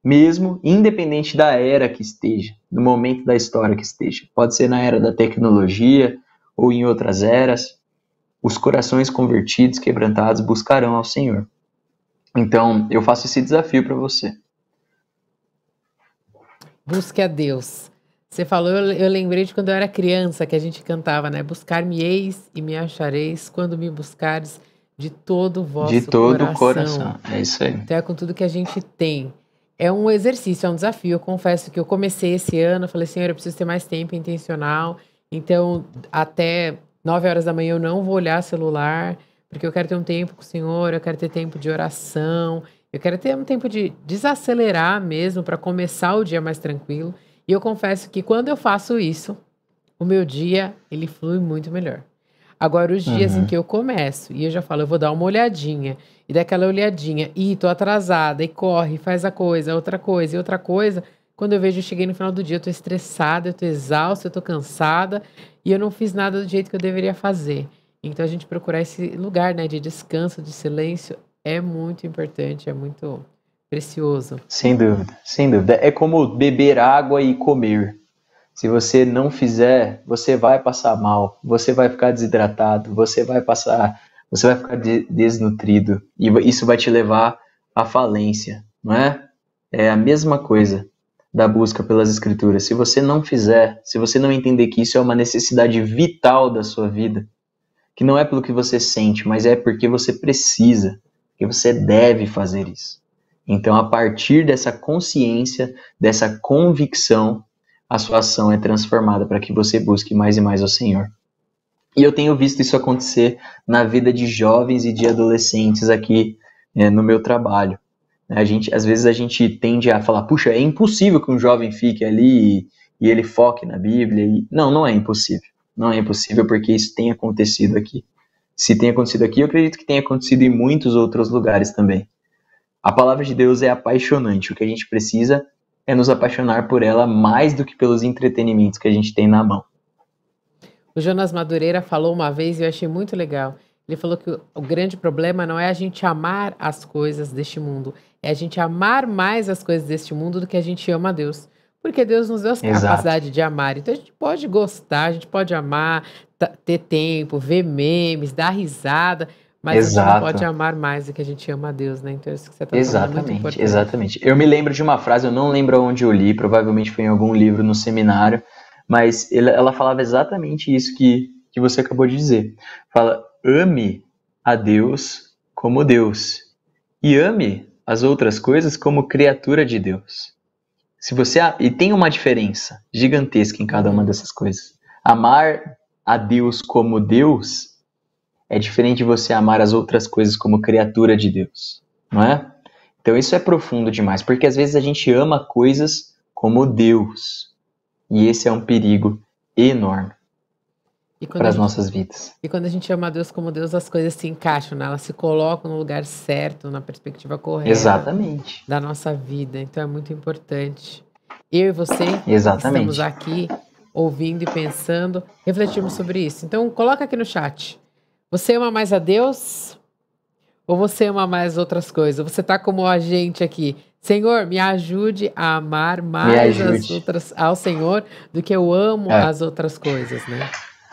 Mesmo independente da era que esteja, do momento da história que esteja. Pode ser na era da tecnologia, ou em outras eras, os corações convertidos, quebrantados, buscarão ao Senhor. Então, eu faço esse desafio para você. Busque a Deus. Você falou, eu lembrei de quando eu era criança, que a gente cantava, né? Buscar-me-eis e me achareis quando me buscares de todo o De vosso todo o coração. coração. É isso aí. Então é com tudo que a gente tem. É um exercício, é um desafio. Eu confesso que eu comecei esse ano, eu falei, Senhor, eu preciso ter mais tempo intencional. Então, até 9 horas da manhã eu não vou olhar celular, porque eu quero ter um tempo com o Senhor, eu quero ter tempo de oração, eu quero ter um tempo de desacelerar mesmo, para começar o dia mais tranquilo. E eu confesso que quando eu faço isso, o meu dia, ele flui muito melhor. Agora, os dias em que eu começo e eu já falo, eu vou dar uma olhadinha, e daquela olhadinha, e tô atrasada, e corre, faz a coisa, outra coisa, e outra coisa, quando eu vejo, eu cheguei no final do dia, eu tô estressada, eu tô exausta, eu tô cansada, e eu não fiz nada do jeito que eu deveria fazer. Então, a gente procurar esse lugar, né, de descanso, de silêncio, é muito importante, é muito precioso. Sem dúvida, sem dúvida. É como beber água e comer. Se você não fizer, você vai passar mal, você vai ficar desidratado, você vai ficar desnutrido e isso vai te levar à falência, não é? É a mesma coisa da busca pelas escrituras. Se você não fizer, se você não entender que isso é uma necessidade vital da sua vida, que não é pelo que você sente, mas é porque você precisa, que você deve fazer isso. Então, a partir dessa consciência, dessa convicção, a sua ação é transformada para que você busque mais e mais ao Senhor. E eu tenho visto isso acontecer na vida de jovens e de adolescentes aqui no meu trabalho. Às vezes a gente tende a falar, puxa, é impossível que um jovem fique ali e ele foque na Bíblia. Não, não é impossível. Não é impossível porque isso tem acontecido aqui. Se tem acontecido aqui, eu acredito que tem acontecido em muitos outros lugares também. A palavra de Deus é apaixonante. O que a gente precisa é nos apaixonar por ela mais do que pelos entretenimentos que a gente tem na mão. O Jonas Madureira falou uma vez e eu achei muito legal. Ele falou que o grande problema não é a gente amar as coisas deste mundo, é a gente amar mais as coisas deste mundo do que a gente ama a Deus. Porque Deus nos deu a capacidade de amar. Então a gente pode gostar, a gente pode amar, ter tempo, ver memes, dar risada, mas a gente não pode amar mais do que a gente ama a Deus, né? Então isso que você está falando é muito importante. Exatamente. Eu me lembro de uma frase, eu não lembro onde eu li, provavelmente foi em algum livro no seminário, mas ela falava exatamente isso que você acabou de dizer. Fala, ame a Deus como Deus e ame as outras coisas como criatura de Deus. E tem uma diferença gigantesca em cada uma dessas coisas. Amar a Deus como Deus é diferente de você amar as outras coisas como criatura de Deus, não é? Então isso é profundo demais, porque às vezes a gente ama coisas como Deus, e esse é um perigo enorme para as nossas vidas. E quando a gente ama a Deus como Deus, as coisas se encaixam, né? Elas se colocam no lugar certo, na perspectiva correta. Exatamente. Da nossa vida, então é muito importante. Eu e você Exatamente. Estamos aqui ouvindo e pensando, refletimos sobre isso. Então coloca aqui no chat. Você ama mais a Deus ou você ama mais outras coisas? Você tá como a gente aqui. Senhor, me ajude a amar mais ao Senhor do que eu amo as outras coisas, né?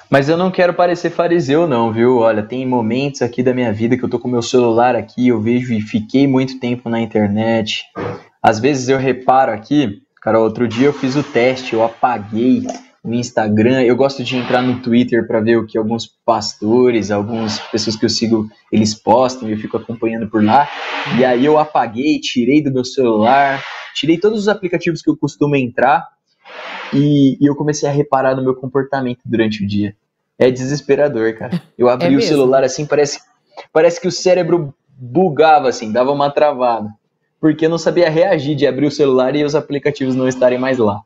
Mas eu não quero parecer fariseu não, viu? Olha, tem momentos aqui da minha vida que eu tô com o meu celular aqui, eu vejo e fiquei muito tempo na internet. Às vezes eu reparo aqui, Carol, outro dia eu fiz o teste, eu apaguei o Instagram, eu gosto de entrar no Twitter para ver o que alguns pastores, algumas pessoas que eu sigo, eles postam e eu fico acompanhando por lá. E aí eu apaguei, tirei do meu celular, tirei todos os aplicativos que eu costumo entrar e eu comecei a reparar no meu comportamento durante o dia. É desesperador, cara. Eu abri o celular assim, parece que o cérebro bugava assim, dava uma travada. Porque eu não sabia reagir de abrir o celular e os aplicativos não estarem mais lá.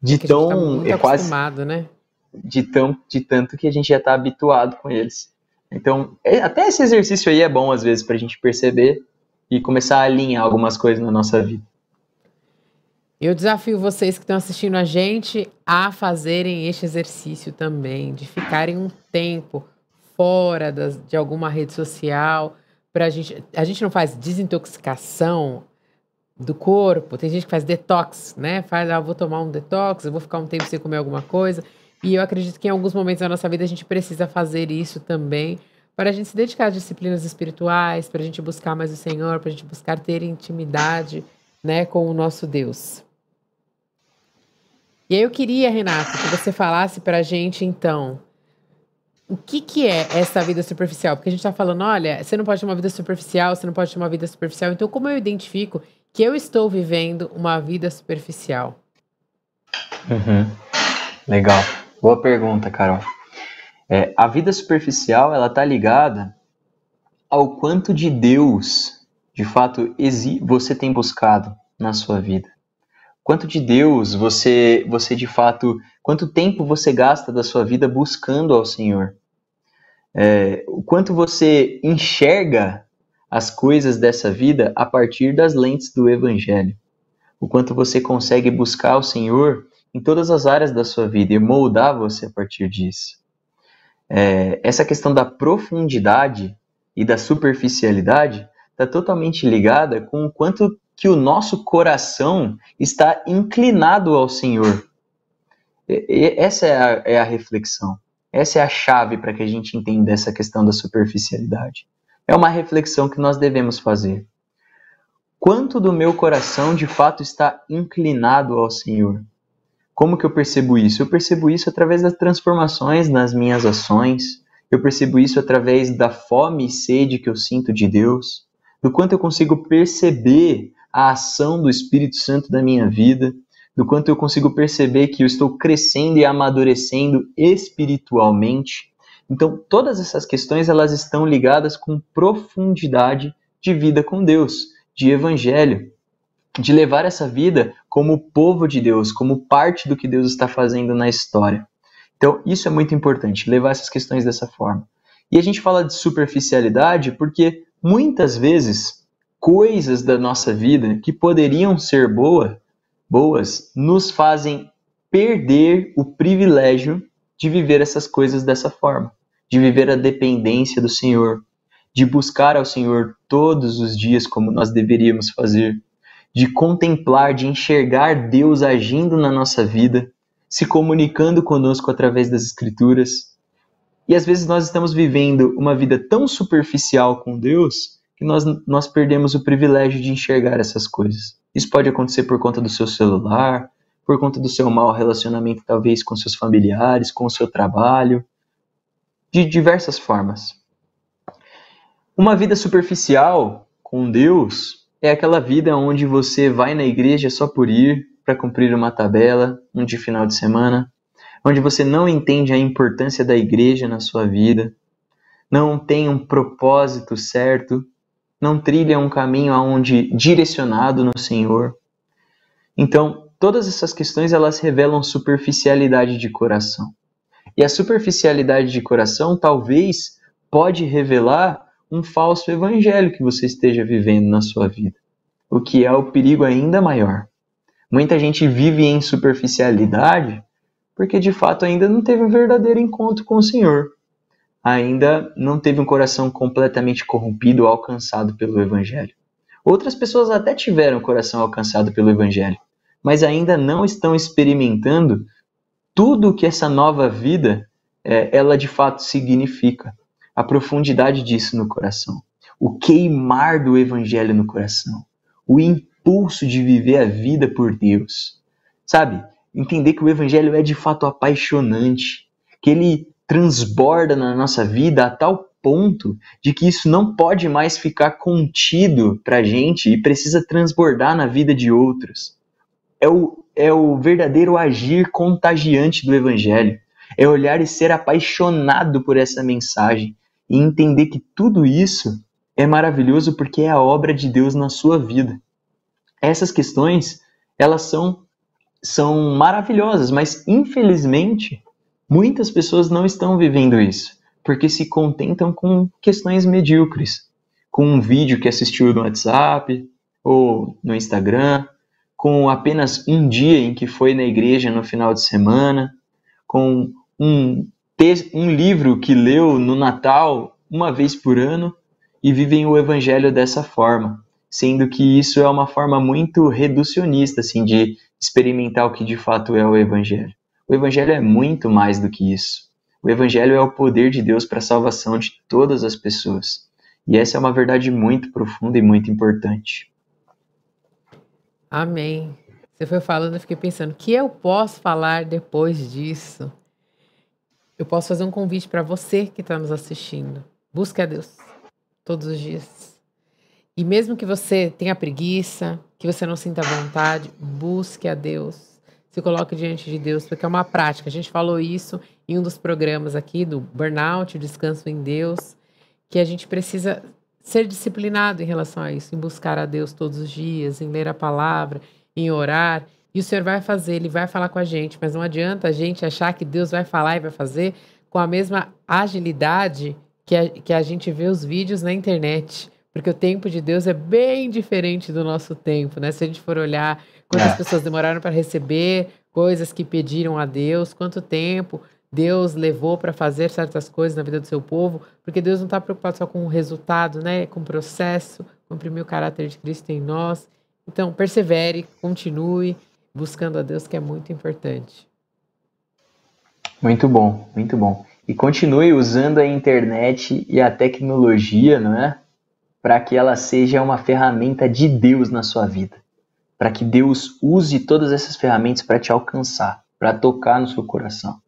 De tão acostumado, né? De tanto que a gente já está habituado com eles. Então, até esse exercício aí é bom às vezes para a gente perceber e começar a alinhar algumas coisas na nossa vida. Eu desafio vocês que estão assistindo a gente a fazerem este exercício também, de ficarem um tempo fora de alguma rede social. A gente não faz desintoxicação do corpo, tem gente que faz detox, né? Vou tomar um detox, eu vou ficar um tempo sem comer alguma coisa. E eu acredito que em alguns momentos da nossa vida a gente precisa fazer isso também, para a gente se dedicar às disciplinas espirituais, para a gente buscar mais o Senhor, para a gente buscar ter intimidade, né, com o nosso Deus. E aí eu queria, Renato, que você falasse para a gente, então, o que que é essa vida superficial? Porque a gente está falando, olha, você não pode ter uma vida superficial, você não pode ter uma vida superficial. Então, como eu identifico que eu estou vivendo uma vida superficial? Uhum. Legal. Boa pergunta, Carol. A vida superficial, ela tá ligada ao quanto de Deus, de fato, você tem buscado na sua vida. Quanto de Deus você de fato, quanto tempo você gasta da sua vida buscando ao Senhor? O quanto você enxerga as coisas dessa vida a partir das lentes do Evangelho. O quanto você consegue buscar o Senhor em todas as áreas da sua vida e moldar você a partir disso. Essa questão da profundidade e da superficialidade está totalmente ligada com o quanto que o nosso coração está inclinado ao Senhor. Essa é a reflexão. Essa é a chave para que a gente entenda essa questão da superficialidade. É uma reflexão que nós devemos fazer. Quanto do meu coração de fato está inclinado ao Senhor? Como que eu percebo isso? Eu percebo isso através das transformações nas minhas ações. Eu percebo isso através da fome e sede que eu sinto de Deus. Do quanto eu consigo perceber a ação do Espírito Santo na minha vida. Do quanto eu consigo perceber que eu estou crescendo e amadurecendo espiritualmente. Então, todas essas questões elas estão ligadas com profundidade de vida com Deus, de evangelho, de levar essa vida como povo de Deus, como parte do que Deus está fazendo na história. Então, isso é muito importante, levar essas questões dessa forma. E a gente fala de superficialidade porque muitas vezes coisas da nossa vida que poderiam ser boas nos fazem perder o privilégio de viver essas coisas dessa forma, de viver a dependência do Senhor, de buscar ao Senhor todos os dias como nós deveríamos fazer, de contemplar, de enxergar Deus agindo na nossa vida, se comunicando conosco através das Escrituras. E às vezes nós estamos vivendo uma vida tão superficial com Deus que nós perdemos o privilégio de enxergar essas coisas. Isso pode acontecer por conta do seu celular, por conta do seu mau relacionamento talvez com seus familiares, com o seu trabalho, de diversas formas. Uma vida superficial com Deus é aquela vida onde você vai na igreja só por ir, para cumprir uma tabela, um de final de semana, onde você não entende a importância da igreja na sua vida, não tem um propósito certo, não trilha um caminho aonde direcionado no Senhor. Então, todas essas questões elas revelam superficialidade de coração. E a superficialidade de coração talvez pode revelar um falso evangelho que você esteja vivendo na sua vida, o que é o perigo ainda maior. Muita gente vive em superficialidade porque de fato ainda não teve um verdadeiro encontro com o Senhor, ainda não teve um coração completamente corrompido ou alcançado pelo evangelho. Outras pessoas até tiveram o coração alcançado pelo evangelho, mas ainda não estão experimentando tudo o que essa nova vida ela de fato significa. A profundidade disso no coração, o queimar do evangelho no coração, o impulso de viver a vida por Deus, sabe? Entender que o evangelho é de fato apaixonante, que ele transborda na nossa vida a tal ponto de que isso não pode mais ficar contido pra gente e precisa transbordar na vida de outros. É o verdadeiro agir contagiante do evangelho, é olhar e ser apaixonado por essa mensagem, e entender que tudo isso é maravilhoso porque é a obra de Deus na sua vida. Essas questões, elas são maravilhosas, mas infelizmente, muitas pessoas não estão vivendo isso, porque se contentam com questões medíocres, com um vídeo que assistiu no WhatsApp ou no Instagram, com apenas um dia em que foi na igreja no final de semana, com um livro que leu no Natal uma vez por ano e vivem o evangelho dessa forma, sendo que isso é uma forma muito reducionista assim, de experimentar o que de fato é o evangelho. O Evangelho é muito mais do que isso. O Evangelho é o poder de Deus para a salvação de todas as pessoas. E essa é uma verdade muito profunda e muito importante. Amém. Você foi falando, eu fiquei pensando, o que eu posso falar depois disso? Eu posso fazer um convite para você que está nos assistindo. Busque a Deus todos os dias. E mesmo que você tenha preguiça, que você não sinta vontade, busque a Deus. Se coloque diante de Deus, porque é uma prática. A gente falou isso em um dos programas aqui do Burnout, o Descanso em Deus, que a gente precisa ser disciplinado em relação a isso, em buscar a Deus todos os dias, em ler a palavra, em orar. E o Senhor vai fazer, Ele vai falar com a gente, mas não adianta a gente achar que Deus vai falar e vai fazer com a mesma agilidade que a gente vê os vídeos na internet. Porque o tempo de Deus é bem diferente do nosso tempo, né? Se a gente for olhar quantas pessoas demoraram para receber coisas que pediram a Deus, quanto tempo Deus levou para fazer certas coisas na vida do seu povo, porque Deus não está preocupado só com o resultado, né? Com o processo, com imprimir o caráter de Cristo em nós. Então, persevere, continue buscando a Deus, que é muito importante. Muito bom, muito bom. E continue usando a internet e a tecnologia, não é? Para que ela seja uma ferramenta de Deus na sua vida. Para que Deus use todas essas ferramentas para te alcançar, para tocar no seu coração.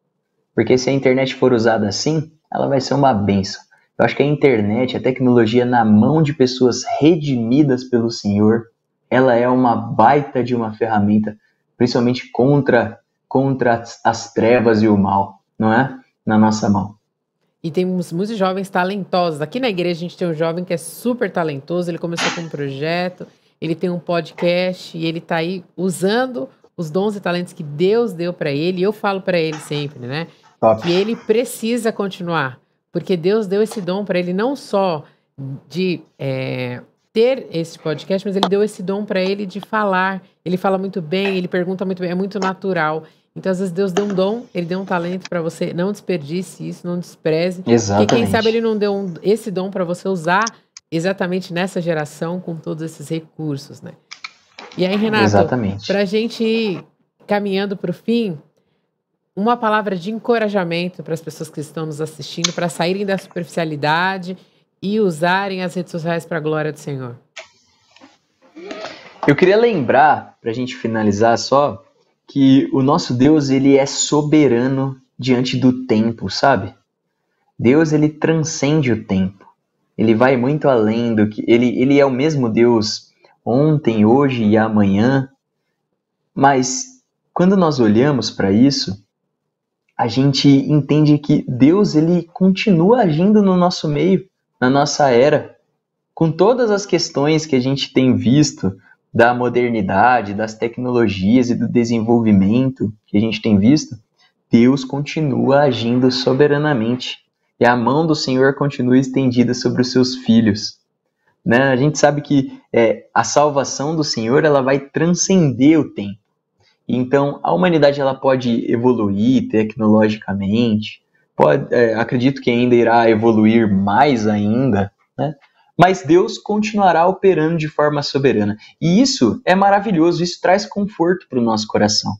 Porque se a internet for usada assim, ela vai ser uma bênção. Eu acho que a internet, a tecnologia na mão de pessoas redimidas pelo Senhor, ela é uma baita de uma ferramenta, principalmente contra as trevas e o mal, não é? Na nossa mão. E temos muitos jovens talentosos. Aqui na igreja a gente tem um jovem que é super talentoso, ele começou com um projeto, ele tem um podcast e ele está aí usando os dons e talentos que Deus deu para ele. E eu falo para ele sempre, né? Top. Que ele precisa continuar, porque Deus deu esse dom para ele não só de ter esse podcast, mas ele deu esse dom para ele de falar. Ele fala muito bem, ele pergunta muito bem, é muito natural. Então, às vezes, Deus deu um dom, Ele deu um talento para você. Não desperdice isso, não despreze. Exatamente. Porque quem sabe Ele não deu esse dom para você usar exatamente nessa geração com todos esses recursos, né? E aí, Renato, para a gente ir caminhando para o fim, uma palavra de encorajamento para as pessoas que estão nos assistindo, para saírem da superficialidade e usarem as redes sociais para a glória do Senhor. Eu queria lembrar, para a gente finalizar só, que o nosso Deus, ele é soberano diante do tempo, sabe? Deus, ele transcende o tempo. Ele vai muito além do que... Ele é o mesmo Deus ontem, hoje e amanhã. Mas quando nós olhamos para isso, a gente entende que Deus, ele continua agindo no nosso meio, na nossa era. Com todas as questões que a gente tem visto da modernidade, das tecnologias e do desenvolvimento que a gente tem visto, Deus continua agindo soberanamente. E a mão do Senhor continua estendida sobre os seus filhos. Né? A gente sabe que a salvação do Senhor, ela vai transcender o tempo. Então, a humanidade ela pode evoluir tecnologicamente, acredito que ainda irá evoluir mais ainda, né? Mas Deus continuará operando de forma soberana. E isso é maravilhoso, isso traz conforto para o nosso coração.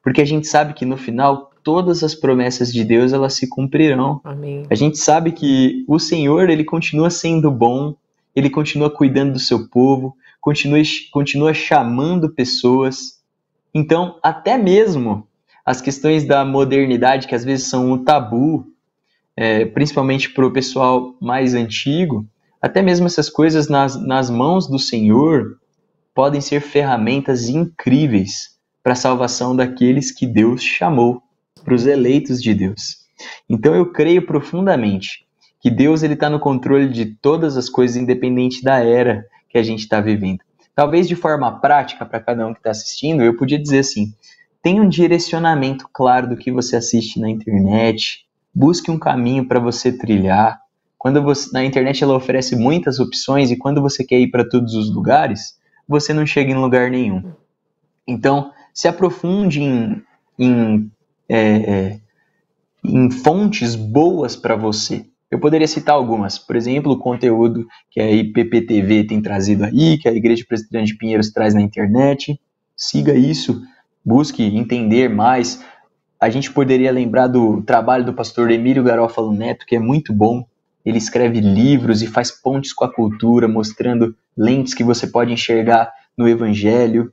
Porque a gente sabe que no final, todas as promessas de Deus, elas se cumprirão. Amém. A gente sabe que o Senhor, ele continua sendo bom, ele continua cuidando do seu povo, continua chamando pessoas. Então, até mesmo as questões da modernidade, que às vezes são um tabu, principalmente para o pessoal mais antigo, até mesmo essas coisas nas mãos do Senhor podem ser ferramentas incríveis para a salvação daqueles que Deus chamou, para os eleitos de Deus. Então eu creio profundamente que Deus está no controle de todas as coisas, independente da era que a gente está vivendo. Talvez de forma prática, para cada um que está assistindo, eu podia dizer assim, tenha um direcionamento claro do que você assiste na internet, busque um caminho para você trilhar. Na internet ela oferece muitas opções e quando você quer ir para todos os lugares, você não chega em lugar nenhum. Então, se aprofunde em fontes boas para você. Eu poderia citar algumas, por exemplo, o conteúdo que a IPPTV tem trazido aí, que a Igreja Presbiteriana de Pinheiros traz na internet. Siga isso, busque entender mais. a gente poderia lembrar do trabalho do pastor Emílio Garófalo Neto, que é muito bom. Ele escreve livros e faz pontes com a cultura, mostrando lentes que você pode enxergar no Evangelho.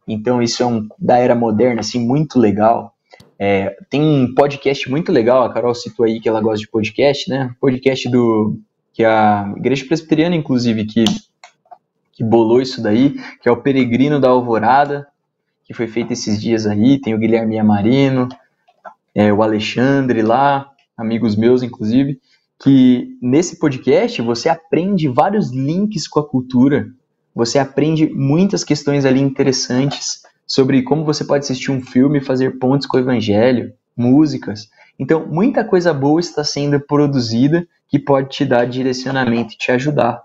Então, isso é da era moderna, assim, muito legal. Tem um podcast muito legal, a Carol citou aí que ela gosta de podcast, né? Podcast que a Igreja Presbiteriana, inclusive, que bolou isso daí, que é o Peregrino da Alvorada, que foi feito esses dias aí. Tem o Guilherme Amarino, o Alexandre lá, amigos meus, inclusive, que nesse podcast você aprende vários links com a cultura, você aprende muitas questões ali interessantes sobre como você pode assistir um filme e fazer pontes com o Evangelho, músicas. Então, muita coisa boa está sendo produzida que pode te dar direcionamento e te ajudar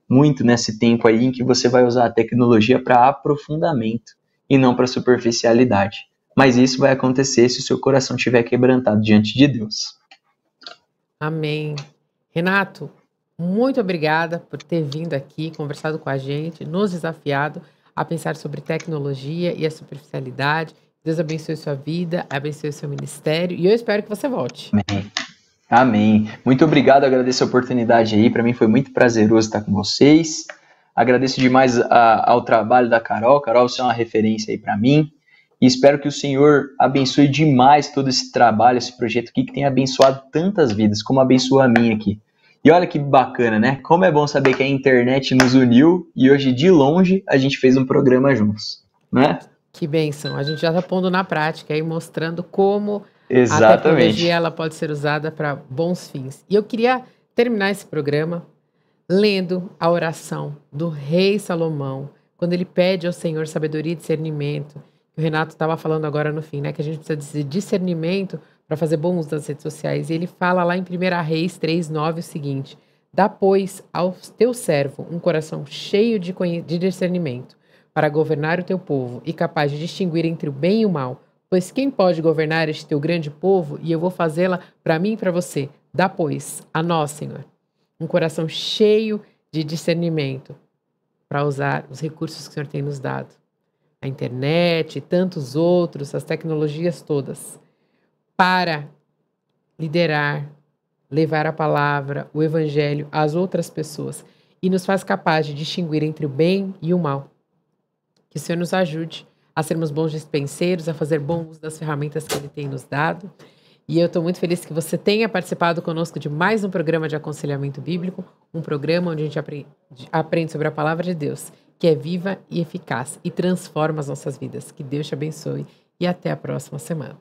muito nesse tempo aí em que você vai usar a tecnologia para aprofundamento e não para superficialidade. Mas isso vai acontecer se o seu coração estiver quebrantado diante de Deus. Amém. Renato, muito obrigada por ter vindo aqui, conversado com a gente, nos desafiado a pensar sobre tecnologia e a superficialidade. Deus abençoe sua vida, abençoe seu ministério e eu espero que você volte. Amém. Amém. Muito obrigado, agradeço a oportunidade aí. Para mim foi muito prazeroso estar com vocês. Agradeço demais ao trabalho da Carol. Carol, você é uma referência aí para mim. E espero que o Senhor abençoe demais todo esse trabalho, esse projeto aqui, que tem abençoado tantas vidas, como abençoa a minha aqui. E olha que bacana, né? Como é bom saber que a internet nos uniu e hoje, de longe, a gente fez um programa juntos, né? Que bênção. A gente já está pondo na prática aí, mostrando como Exatamente. a tecnologia ela pode ser usada para bons fins. E eu queria terminar esse programa lendo a oração do rei Salomão, quando ele pede ao Senhor sabedoria e discernimento. O Renato estava falando agora no fim, né? Que a gente precisa de discernimento para fazer bom uso das redes sociais. E ele fala lá em 1 Reis 3:9 o seguinte: dá, pois, ao teu servo um coração cheio de discernimento, para governar o teu povo e capaz de distinguir entre o bem e o mal. Pois quem pode governar este teu grande povo? E eu vou fazê-la para mim e para você. Dá, pois, a nós, Senhor, um coração cheio de discernimento para usar os recursos que o Senhor tem nos dado. A internet, tantos outros, as tecnologias todas, para liderar, levar a palavra, o evangelho às outras pessoas e nos faz capaz de distinguir entre o bem e o mal. Que o Senhor nos ajude a sermos bons dispenseiros, a fazer bom uso das ferramentas que Ele tem nos dado. E eu estou muito feliz que você tenha participado conosco de mais um programa de aconselhamento bíblico, um programa onde a gente aprende sobre a palavra de Deus, que é viva e eficaz e transforma as nossas vidas. Que Deus te abençoe e até a próxima semana.